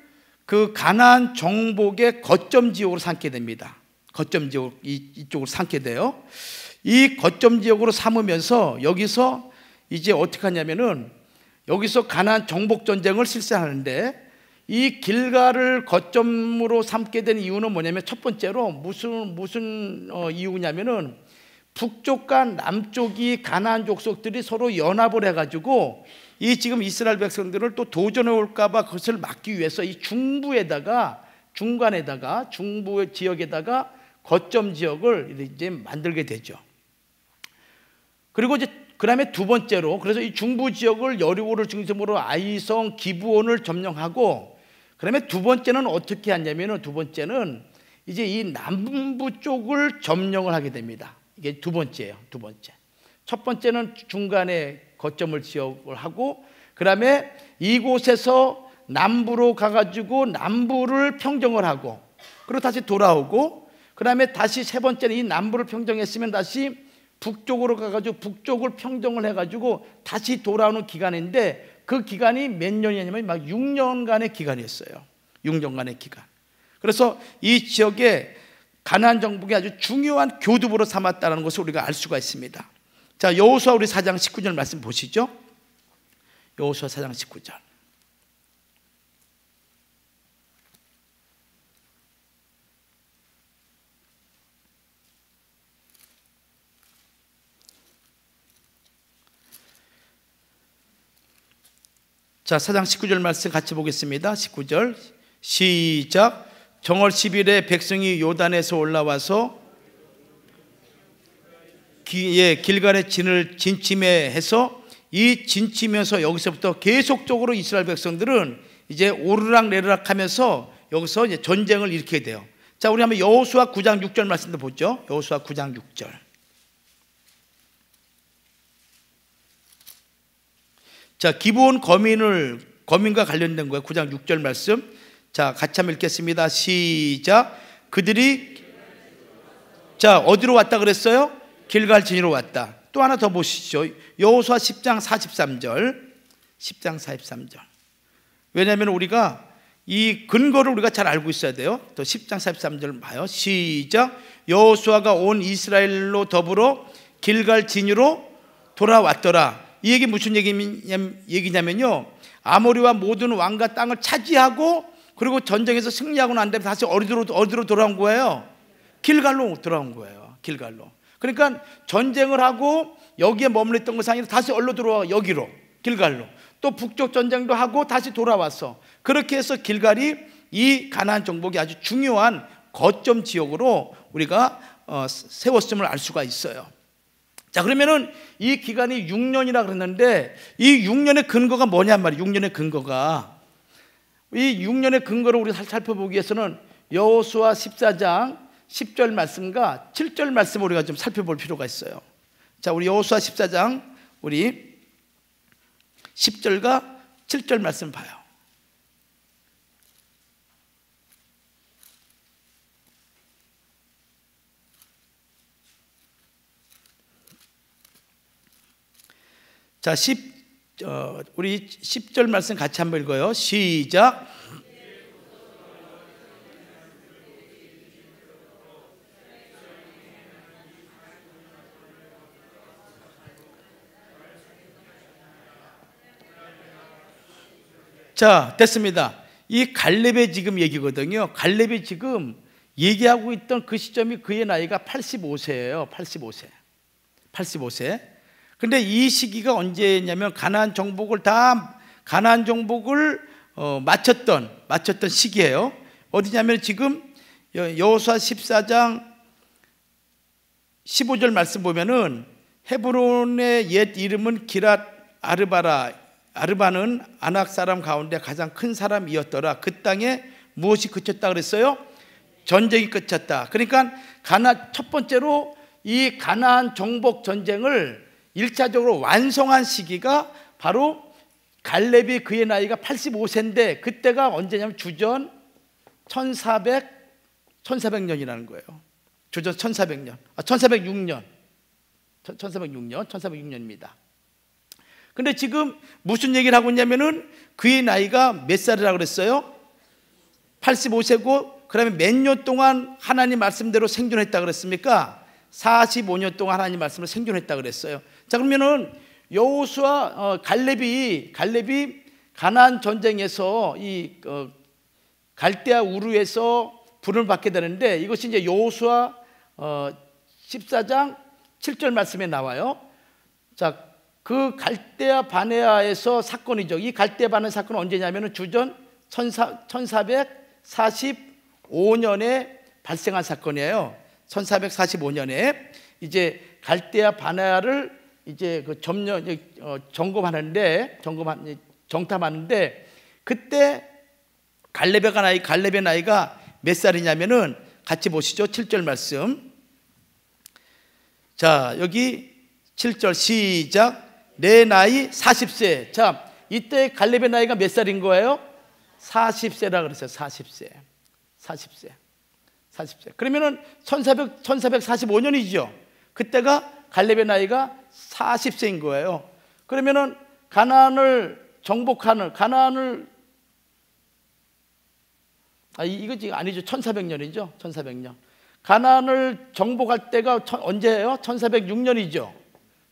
그 가나안 정복의 거점 지역으로 삼게 됩니다. 거점 지역 이쪽으로 삼게 돼요. 이 거점 지역으로 삼으면서 여기서 이제 어떻게 하냐면은 여기서 가나안 정복 전쟁을 실시하는데, 이 길갈을 거점으로 삼게 된 이유는 뭐냐면 첫 번째로 무슨 이유냐면은 북쪽과 남쪽이 가나안 족속들이 서로 연합을 해가지고 이 지금 이스라엘 백성들을 또 도전해 올까봐 그것을 막기 위해서 이 중부 지역에다가 거점 지역을 이제 만들게 되죠. 그리고 이제 그다음에 두 번째로, 그래서 이 중부 지역을 여리고를 중심으로 아이성, 기브온을 점령하고, 그다음에 두 번째는 어떻게 하냐면은 두 번째는 이제 이 남부 쪽을 점령을 하게 됩니다. 이게 두 번째예요. 두 번째. 첫 번째는 중간에 거점을 지역을 하고, 그다음에 이곳에서 남부로 가가지고 남부를 평정을 하고, 그리고 다시 돌아오고, 그다음에 다시 세 번째는 이 남부를 평정했으면 다시 북쪽으로 가가지고 북쪽을 평정을 해가지고 다시 돌아오는 기간인데, 그 기간이 몇 년이냐면 막 6년간의 기간이었어요. 6년간의 기간. 그래서 이 지역에 가나안 정복이 아주 중요한 교두보로 삼았다는 것을 우리가 알 수가 있습니다. 자, 여호수아 우리 4장 19절 말씀 보시죠. 여호수아 4장 19절. 자, 4장 19절 말씀 같이 보겠습니다. 19절 시작. 정월 10일에 백성이 요단에서 올라와서 길갈의 진을 진침해서 이 진침에서 여기서부터 계속적으로 이스라엘 백성들은 이제 오르락 내리락 하면서 여기서 이제 전쟁을 일으키게 돼요. 자, 우리 한번 여호수아 9장 6절 말씀도 보죠. 여호수아 9장 6절. 자, 기브온 거민과 관련된 거예요. 9장 6절 말씀. 자, 같이 한번 읽겠습니다. 시작. 그들이 자, 어디로 왔다 그랬어요? 길갈 진으로 왔다. 또 하나 더 보시죠. 여호수아 10장 43절. 10장 43절. 왜냐하면 우리가 이 근거를 우리가 잘 알고 있어야 돼요. 또 10장 43절 봐요. 시작. 여호수아가 온 이스라엘로 더불어 길갈 진으로 돌아왔더라. 이 얘기 무슨 얘기냐면요, 아모리와 모든 왕과 땅을 차지하고 그리고 전쟁에서 승리하고 난 다음에 다시 어디로 돌아온 거예요? 길갈로 돌아온 거예요. 길갈로. 그러니까 전쟁을 하고 여기에 머물러 있던 것이 아니라 다시 어디로 들어와? 여기로, 길갈로. 또 북쪽 전쟁도 하고 다시 돌아왔어. 그렇게 해서 길갈이 이 가나안 정복이 아주 중요한 거점 지역으로 우리가 세웠음을 알 수가 있어요. 자, 그러면은 이 기간이 6년이라 그랬는데 이 6년의 근거가 뭐냔 말이에요. 6년의 근거가, 이 6년의 근거를 우리 살펴보기 위해서는 여호수아 14장 10절 말씀과 7절 말씀을 우리가 좀 살펴볼 필요가 있어요. 자, 우리 여호수아 14장 우리 10절과 7절 말씀 봐요. 자, 우리 10절 말씀 같이 한번 읽어요. 시작. 자, 됐습니다. 이 갈렙의 지금 얘기거든요. 갈렙이 지금 얘기하고 있던 그 시점이 그의 나이가 85세예요. 85세. 근데 이 시기가 언제냐면 가나안 정복을 마쳤던 시기예요. 어디냐면 지금 여호수아 14장 15절 말씀 보면은 헤브론의 옛 이름은 기랏 아르바는 아낙 사람 가운데 가장 큰 사람이었더라. 그 땅에 무엇이 그쳤다 그랬어요? 전쟁이 그쳤다. 그러니까 첫 번째로 이 가나안 정복 전쟁을 1차적으로 완성한 시기가 바로 갈렙이 그의 나이가 85세인데 그때가 언제냐면 주전 1400년이라는 거예요. 주전 1406년입니다. 근데 지금 무슨 얘기를 하고 있냐면은 그의 나이가 몇 살이라고 그랬어요? 85세고 그러면 몇 년 동안 하나님 말씀대로 생존했다 그랬습니까? 45년 동안 하나님 말씀을 생존했다 그랬어요. 자, 그러면은 여호수아 갈렙이 가나안 전쟁에서 이 갈대아 우르에서 부름을 받게 되는데 이것이 이제 여호수아 14장 7절 말씀에 나와요. 자, 그 갈대아 바네아에서 사건이죠. 이 갈대아 바네아 사건은 언제냐면은 주전 1445년에 발생한 사건이에요. 1445년에 이제 갈대아 바네아를 이제 그 정탐하는데 그때 갈렙의 나이가 몇 살이냐면은 같이 보시죠. 7절 말씀. 자, 여기 7절 시작. 내 나이 40세. 자, 이때 갈렙의 나이가 몇 살인 거예요? 40세라 그랬어요. 40세. 그러면은 1445년이죠. 그때가 갈렙의 나이가 40세인 거예요. 그러면은 가나안을 이거 지금 아니죠. 1400년이죠. 1400년. 가나안을 정복할 때가 언제예요? 1406년이죠.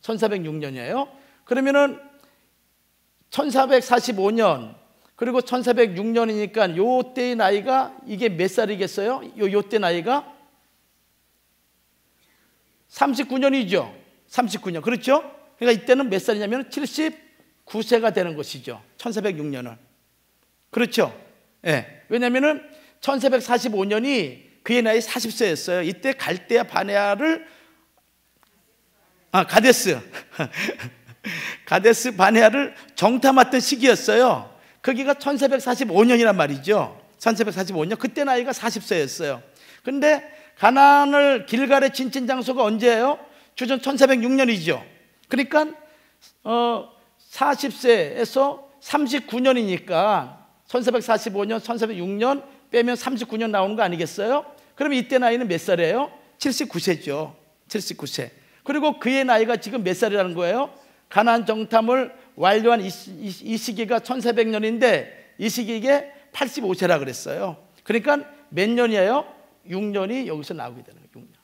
1406년이에요. 그러면은 1445년 그리고 1406년이니까 요 때의 나이가 이게 몇 살이겠어요? 요 때 나이가 39년이죠. 39년. 그렇죠? 그러니까 이때는 몇 살이냐면 49세가 되는 것이죠. 1406년은. 그렇죠? 예. 왜냐면은 1445년이 그의 나이 40세였어요. 이때 갈대아 바네아를 가데스 가데스 바네아를 정탐했던 시기였어요. 거기가 1445년이란 말이죠. 1445년. 그때 나이가 40세였어요. 근데 가나안을 길갈의 진친 장소가 언제예요? 주전 1406년이죠. 그러니까 40세에서 39년이니까 1445년, 1406년 빼면 39년 나오는 거 아니겠어요? 그러면 이때 나이는 몇 살이에요? 79세죠. 79세. 그리고 그의 나이가 지금 몇 살이라는 거예요? 가나안 정탐을 완료한 이 시기가 1400년인데 이 시기에 85세라 그랬어요. 그러니까 몇 년이에요? 6년이 여기서 나오게 되는 거예요. 6년.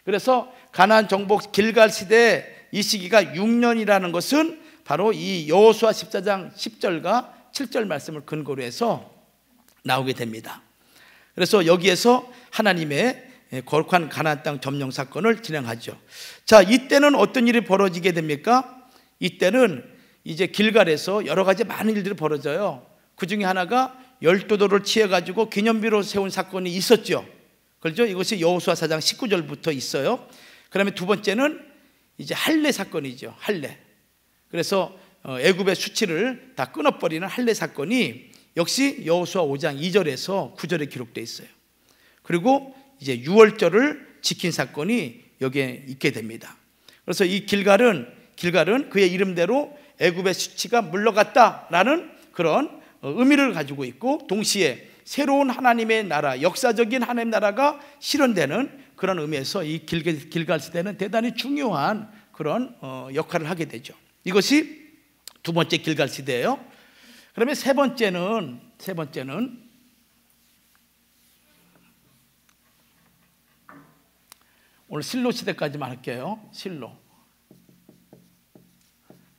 그래서 가나안 정복 길갈 시대 이 시기가 6년이라는 것은 바로 이 여호수아 14장 10절과 7절 말씀을 근거로 해서 나오게 됩니다. 그래서 여기에서 하나님의 거룩한 가나안 땅 점령 사건을 진행하죠. 자, 이때는 어떤 일이 벌어지게 됩니까? 이때는 이제 길갈에서 여러 가지 많은 일들이 벌어져요. 그 중에 하나가 열도도를 취해가지고 기념비로 세운 사건이 있었죠. 그렇죠? 이것이 여호수아 4장 19절부터 있어요. 그다음에 두 번째는 이제 할례 사건이죠. 할례. 그래서 애굽의 수치를 다 끊어버리는 할례 사건이 역시 여호수아 5장 2절에서 9절에 기록되어 있어요. 그리고 이제 유월절을 지킨 사건이 여기에 있게 됩니다. 그래서 이 길갈은 그의 이름대로 애굽의 수치가 물러갔다라는 그런 의미를 가지고 있고, 동시에 새로운 하나님의 나라, 역사적인 하나님의 나라가 실현되는 그런 의미에서 이 길갈 시대는 대단히 중요한 그런 역할을 하게 되죠. 이것이 두 번째 길갈 시대예요. 그러면 세 번째는 오늘 실로 시대까지만 할게요. 실로.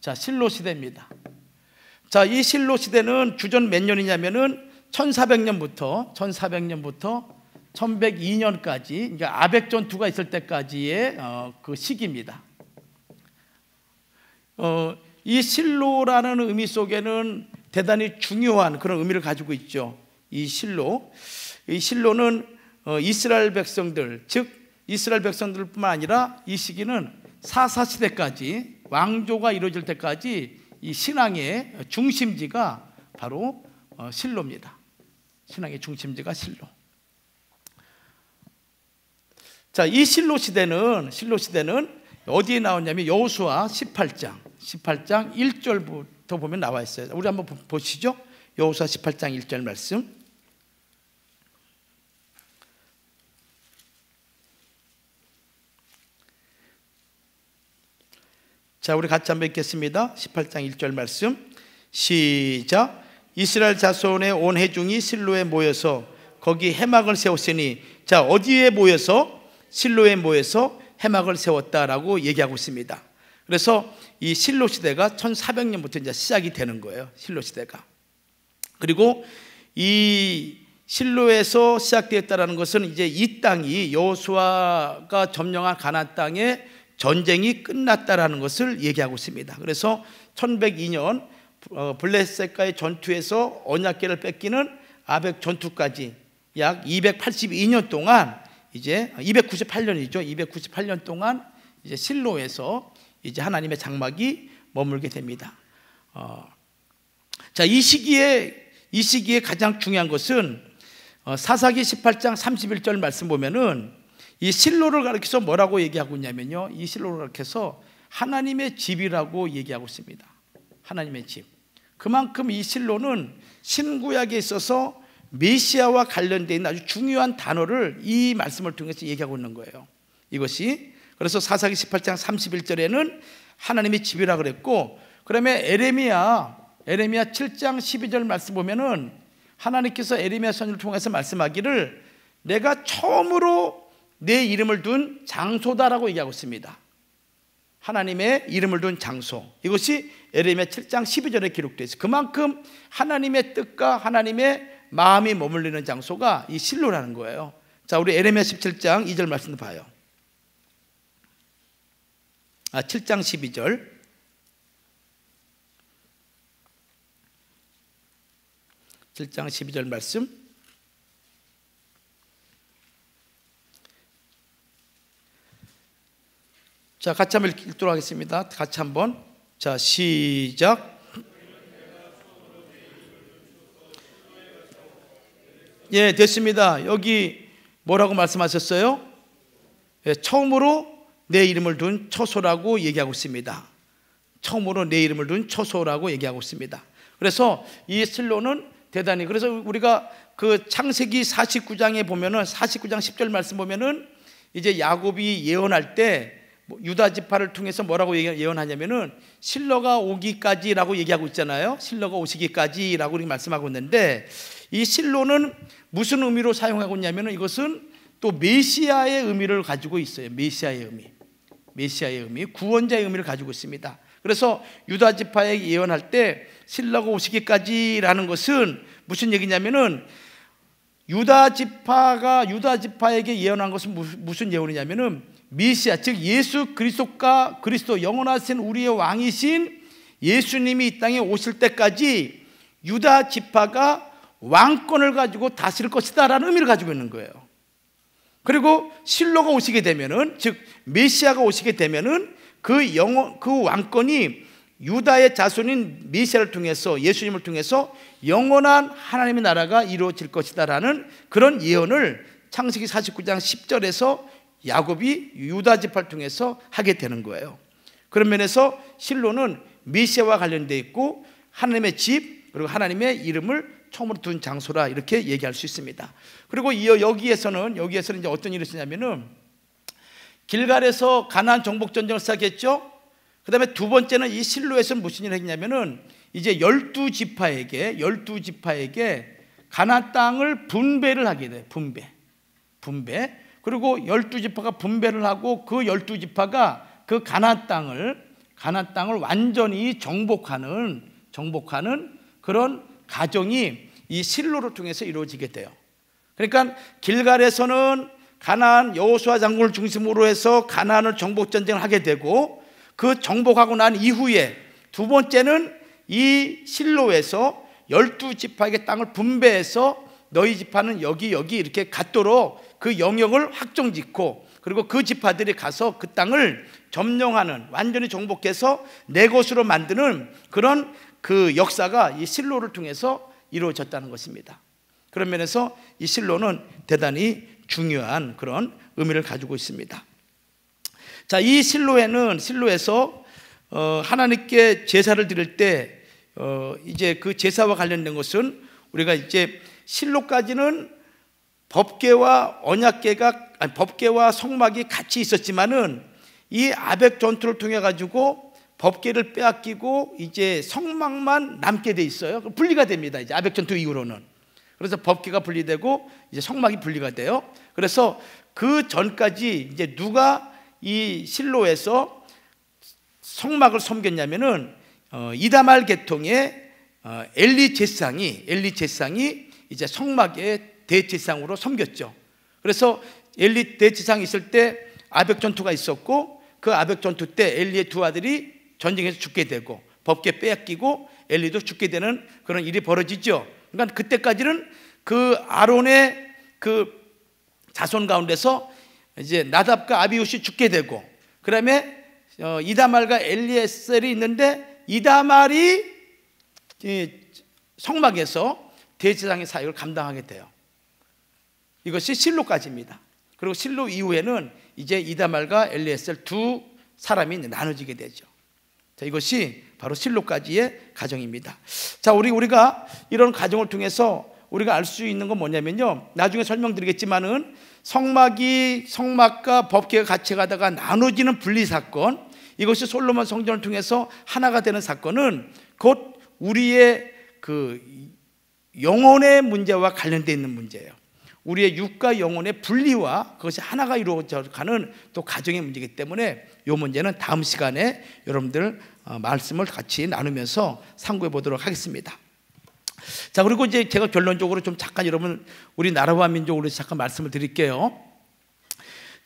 자, 실로 시대입니다. 자, 이 실로 시대는 주전 몇 년이냐면은 1400년부터 1102년까지, 그러니까 아벡 전투가 있을 때까지의 그 시기입니다. 이 실로라는 의미 속에는 대단히 중요한 그런 의미를 가지고 있죠. 이 실로는 이스라엘 백성들, 즉 이스라엘 백성들뿐만 아니라 이 시기는 사사시대까지, 왕조가 이루어질 때까지 이 신앙의 중심지가 바로 실로입니다. 신앙의 중심지가 실로. 자, 이 실로 시대는 어디에 나왔냐면 여호수아 18장 1절부터 보면 나와 있어요. 우리 한번 보시죠. 여호수아 18장 1절 말씀. 자, 우리 같이 한번 읽겠습니다. 18장 1절 말씀. 시작. 이스라엘 자손의 온 회중이 실로에 모여서 거기 해막을 세웠으니, 자, 어디에 모여서? 실로에 모여서 해막을 세웠다라고 얘기하고 있습니다. 그래서 이 실로 시대가 1400년부터 이제 시작이 되는 거예요. 실로 시대가. 그리고 이 실로에서 시작되었다라는 것은 이제 이 땅이 여호수아가 점령한 가나안 땅에 전쟁이 끝났다라는 것을 얘기하고 있습니다. 그래서 1102년 블레셋과의 전투에서 언약궤를 뺏기는 아벡 전투까지 약 282년 동안, 이제 298년이죠. 298년 동안 이제 실로에서 이제 하나님의 장막이 머물게 됩니다. 자, 이 시기에 가장 중요한 것은 사사기 18장 31절 말씀 보면은 이 실로를 가리켜서 뭐라고 얘기하고 있냐면요, 이 실로를 가리켜서 하나님의 집이라고 얘기하고 있습니다. 하나님의 집. 그만큼 이 실로는 신구약에 있어서 메시아와 관련된 있는 아주 중요한 단어를 이 말씀을 통해서 얘기하고 있는 거예요. 이것이 그래서 사사기 18장 31절에는 하나님의 집이라 그랬고, 그다음에 에레미야 7장 12절 말씀 보면은 하나님께서 에레미야 선지를 통해서 말씀하기를 내가 처음으로 내 이름을 둔 장소다라고 얘기하고 있습니다. 하나님의 이름을 둔 장소. 이것이 에레미야 7장 12절에 기록되어 있어요. 그만큼 하나님의 뜻과 하나님의 마음이 머물리는 장소가 이 실로라는 거예요. 자, 우리 에레미야 17장 2절 말씀 봐요. 7장 12절. 7장 12절 말씀. 자, 같이 한번 읽도록 하겠습니다. 같이 한번. 자, 시작. 예, 됐습니다. 여기 뭐라고 말씀하셨어요? 예, 처음으로 내 이름을 둔 처소라고 얘기하고 있습니다. 처음으로 내 이름을 둔 처소라고 얘기하고 있습니다. 그래서 이 실로는 대단히, 그래서 우리가 그 창세기 49장에 보면은 49장 10절 말씀 보면은 이제 야곱이 예언할 때 유다 지파를 통해서 뭐라고 예언하냐면은 실로가 오기까지라고 얘기하고 있잖아요. 실로가 오시기까지라고 이렇게 말씀하고 있는데, 이 실로는 무슨 의미로 사용하고 있냐면은 이것은 또 메시아의 의미를 가지고 있어요. 메시아의 의미, 구원자의 의미를 가지고 있습니다. 그래서 유다 지파에게 예언할 때 실로가 오시기까지라는 것은 무슨 얘기냐면은 유다 지파에게 예언한 것은 무슨 예언이냐면은 메시아, 즉 예수 그리스도가 그리스도 영원하신 우리의 왕이신 예수님이 이 땅에 오실 때까지 유다 지파가 왕권을 가지고 다스릴 것이다라는 의미를 가지고 있는 거예요. 그리고 실로가 오시게 되면은, 즉 메시아가 오시게 되면은 그 왕권이 유다의 자손인 메시아를 통해서, 예수님을 통해서 영원한 하나님의 나라가 이루어질 것이다라는 그런 예언을 창세기 49장 10절에서 야곱이 유다 지파를 통해서 하게 되는 거예요. 그런 면에서 실로는 메시아와 관련되어 있고 하나님의 집, 그리고 하나님의 이름을 처음으로 둔 장소라 이렇게 얘기할 수 있습니다. 그리고 여기에서는 이제 어떤 일이 있었냐면은 길갈에서 가나안 정복 전쟁을 시작했죠. 그 다음에 두 번째는 이 실로에서는 무슨 일을 했냐면은 이제 12지파에게 가나안 땅을 분배를 하게 돼요. 분배. 그리고 12지파가 분배를 하고 그 12지파가 그 가나안 땅을 완전히 정복하는 그런 가정이 이 실로를 통해서 이루어지게 돼요. 그러니까 길갈에서는 가나안 여호수아 장군을 중심으로 해서 가나안을 정복 전쟁을 하게 되고, 그 정복하고 난 이후에 두 번째는 이 실로에서 12지파에게 땅을 분배해서 너희 지파는 여기 이렇게 갖도록 그 영역을 확정짓고, 그리고 그 지파들이 가서 그 땅을 점령하는, 완전히 정복해서 내 것으로 만드는 그런 그 역사가 이 실로를 통해서 이루어졌다는 것입니다. 그런 면에서 이 실로는 대단히 중요한 그런 의미를 가지고 있습니다. 자, 이 실로에서 하나님께 제사를 드릴 때 이제 그 제사와 관련된 것은 우리가 이제 실로까지는 법궤와 법궤와 성막이 같이 있었지만은 이 아벡 전투를 통해 가지고 법궤를 빼앗기고 이제 성막만 남게 돼 있어요. 분리가 됩니다. 이제 아벡 전투 이후로는. 그래서 법궤가 분리되고 이제 성막이 분리가 돼요. 그래서 그 전까지 이제 누가 이 실로에서 성막을 섬겼냐면은 이다말 계통의 엘리 제사장이 이제 성막의 대제사장으로 섬겼죠. 그래서 엘리 대제사장이 있을 때 아벡 전투가 있었고, 그 아벡 전투 때 엘리의 두 아들이 전쟁에서 죽게 되고 법궤 빼앗기고 엘리도 죽게 되는 그런 일이 벌어지죠. 그러니까 그때까지는 그 아론의 그 자손 가운데서 이제 나답과 아비후시 죽게 되고, 그다음에 이다말과 엘리에셀이 있는데 이다말이 성막에서 대제사장의 사역을 감당하게 돼요. 이것이 실로까지입니다. 그리고 실로 이후에는 이제 이다말과 엘리에셀 두 사람이 나눠지게 되죠. 자, 이것이 바로 실로까지의 가정입니다. 자, 우리가 이런 가정을 통해서 우리가 알 수 있는 건 뭐냐면요, 나중에 설명드리겠지만은 성막과 법궤가 같이 가다가 나눠지는 분리 사건, 이것이 솔로몬 성전을 통해서 하나가 되는 사건은 곧 우리의 그 영혼의 문제와 관련되어 있는 문제예요. 우리의 육과 영혼의 분리와 그것이 하나가 이루어져 가는 또 가정의 문제이기 때문에 이 문제는 다음 시간에 여러분들 말씀을 같이 나누면서 상고해 보도록 하겠습니다. 자, 그리고 이제 제가 결론적으로 좀 잠깐 여러분 우리나라와 민족으로 잠깐 말씀을 드릴게요.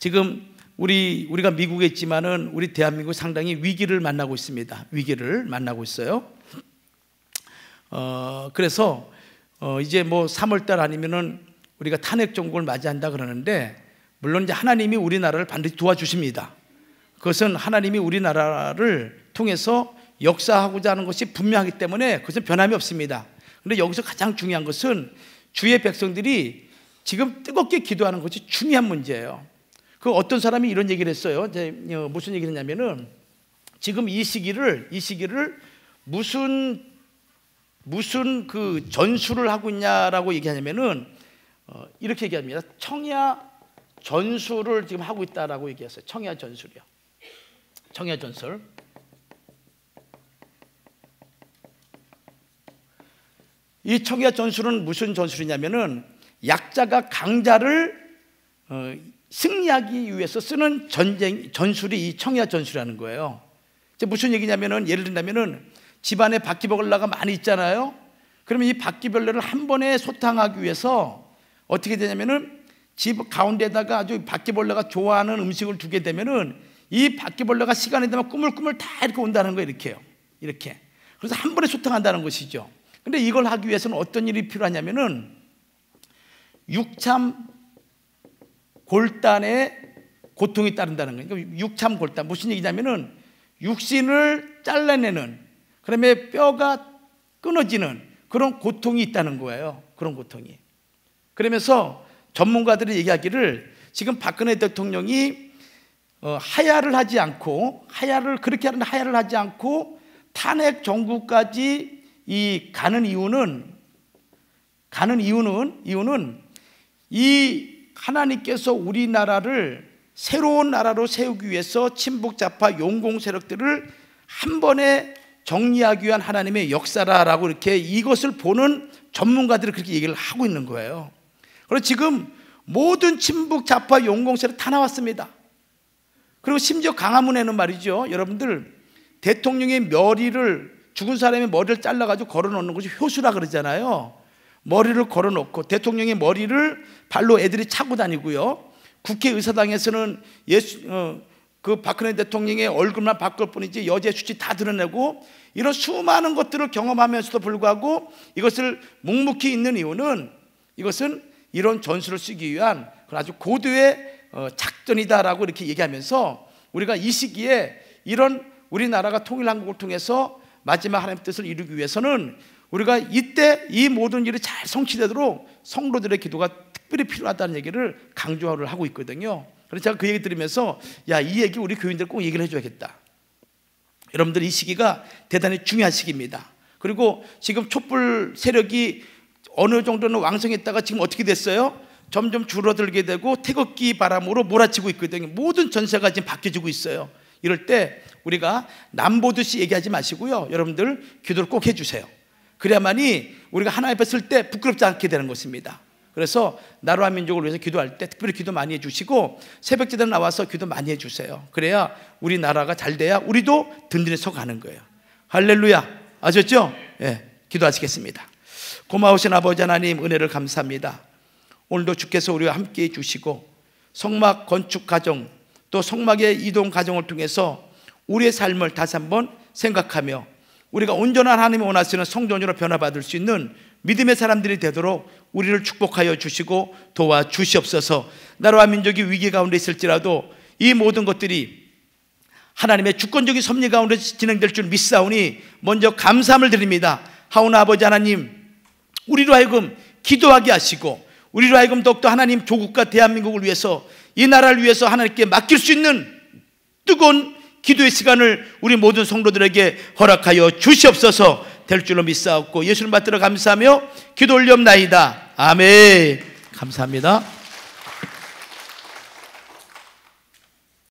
지금 우리가 미국에 있지만은 우리 대한민국 상당히 위기를 만나고 있습니다. 위기를 만나고 있어요. 그래서 이제 뭐 3월달 아니면은 우리가 탄핵 정국을 맞이한다 그러는데, 물론 이제 하나님이 우리나라를 반드시 도와주십니다. 그것은 하나님이 우리나라를 통해서 역사하고자 하는 것이 분명하기 때문에 그것은 변함이 없습니다. 그런데 여기서 가장 중요한 것은 주의 백성들이 지금 뜨겁게 기도하는 것이 중요한 문제예요. 그 어떤 사람이 이런 얘기를 했어요. 무슨 얘기를 했냐면은, 지금 이 시기를 무슨 그 전술을 하고 있냐라고 얘기하냐면은, 이렇게 얘기합니다. 청야 전술을 지금 하고 있다라고 얘기했어요. 청야 전술이요. 청야 전술. 이 청야 전술은 무슨 전술이냐면은, 약자가 강자를 승리하기 위해서 쓰는 전술이 이 청야 전술이라는 거예요. 무슨 얘기냐면은, 예를 들자면은 집안에 바퀴벌레가 많이 있잖아요. 그러면 이 바퀴벌레를 한 번에 소탕하기 위해서 어떻게 되냐면은, 집 가운데다가 아주 바퀴벌레가 좋아하는 음식을 두게 되면은 이 바퀴벌레가 시간이 되면 꾸물꾸물 다 이렇게 온다는 거예요. 이렇게요. 이렇게. 그래서 한 번에 소탕한다는 것이죠. 근데 이걸 하기 위해서는 어떤 일이 필요하냐면은, 육참 골단의 고통이 따른다는 거예요. 그러니까 육참 골단, 무슨 얘기냐면은 육신을 잘라내는, 그다음에 뼈가 끊어지는 그런 고통이 있다는 거예요. 그런 고통이. 그러면서 전문가들이 얘기하기를, 지금 박근혜 대통령이 하야를 하지 않고, 그렇게 하는 하야를 하지 않고 탄핵 정국까지 가는 이유는 이 하나님께서 우리나라를 새로운 나라로 세우기 위해서 친북 좌파 용공 세력들을 한 번에 정리하기 위한 하나님의 역사라라고 이렇게 이것을 보는 전문가들이 그렇게 얘기를 하고 있는 거예요. 그리고 지금 모든 친북 좌파 용공 세력 다 나왔습니다. 그리고 심지어 광화문에는 말이죠, 여러분들, 대통령의 머리를, 죽은 사람의 머리를 잘라가지고 걸어놓는 것이 효수라 그러잖아요. 머리를 걸어놓고 대통령의 머리를 발로 애들이 차고 다니고요. 국회의사당에서는 그 박근혜 대통령의 얼굴만 바꿀 뿐이지 여제 수치 다 드러내고, 이런 수많은 것들을 경험하면서도 불구하고 이것을 묵묵히 있는 이유는, 이것은 이런 전술을 쓰기 위한 아주 고도의 작전이다라고 이렇게 얘기하면서, 우리가 이 시기에 이런 우리나라가 통일한국을 통해서 마지막 하나님의 뜻을 이루기 위해서는 우리가 이때 이 모든 일이 잘 성취되도록 성도들의 기도가 특별히 필요하다는 얘기를 강조를 하고 있거든요. 그래서 제가 그 얘기 들으면서, 이 얘기 우리 교인들 꼭 얘기를 해줘야겠다. 여러분들, 이 시기가 대단히 중요한 시기입니다. 그리고 지금 촛불 세력이 어느 정도는 왕성했다가 지금 어떻게 됐어요? 점점 줄어들게 되고 태극기 바람으로 몰아치고 있거든요. 모든 전세가 지금 바뀌어지고 있어요. 이럴 때 우리가 남보듯이 얘기하지 마시고요, 여러분들 기도를 꼭 해주세요. 그래야만이 우리가 하나님 앞에 설 때 부끄럽지 않게 되는 것입니다. 그래서 나라와 민족을 위해서 기도할 때 특별히 기도 많이 해주시고, 새벽기도 나와서 기도 많이 해주세요. 그래야 우리나라가 잘 돼야 우리도 든든히 서가는 거예요. 할렐루야. 아셨죠? 기도하시겠습니다. 고마우신 아버지 하나님, 은혜를 감사합니다. 오늘도 주께서 우리와 함께 해주시고, 성막 건축 과정, 또 성막의 이동 과정을 통해서 우리의 삶을 다시 한번 생각하며 우리가 온전한 하나님이 원하시는 성전으로 변화받을 수 있는 믿음의 사람들이 되도록 우리를 축복하여 주시고 도와주시옵소서. 나라와 민족이 위기 가운데 있을지라도 이 모든 것들이 하나님의 주권적인 섭리 가운데 진행될 줄 믿사오니 먼저 감사함을 드립니다. 하오나 아버지 하나님, 우리로 하여금 기도하게 하시고, 우리로 하여금 더욱더 하나님 조국과 대한민국을 위해서, 이 나라를 위해서 하나님께 맡길 수 있는 뜨거운 기도의 시간을 우리 모든 성도들에게 허락하여 주시옵소서. 될 줄로 믿사옵고 예수를 받들어 감사하며 기도 올리옵나이다. 아멘. 감사합니다.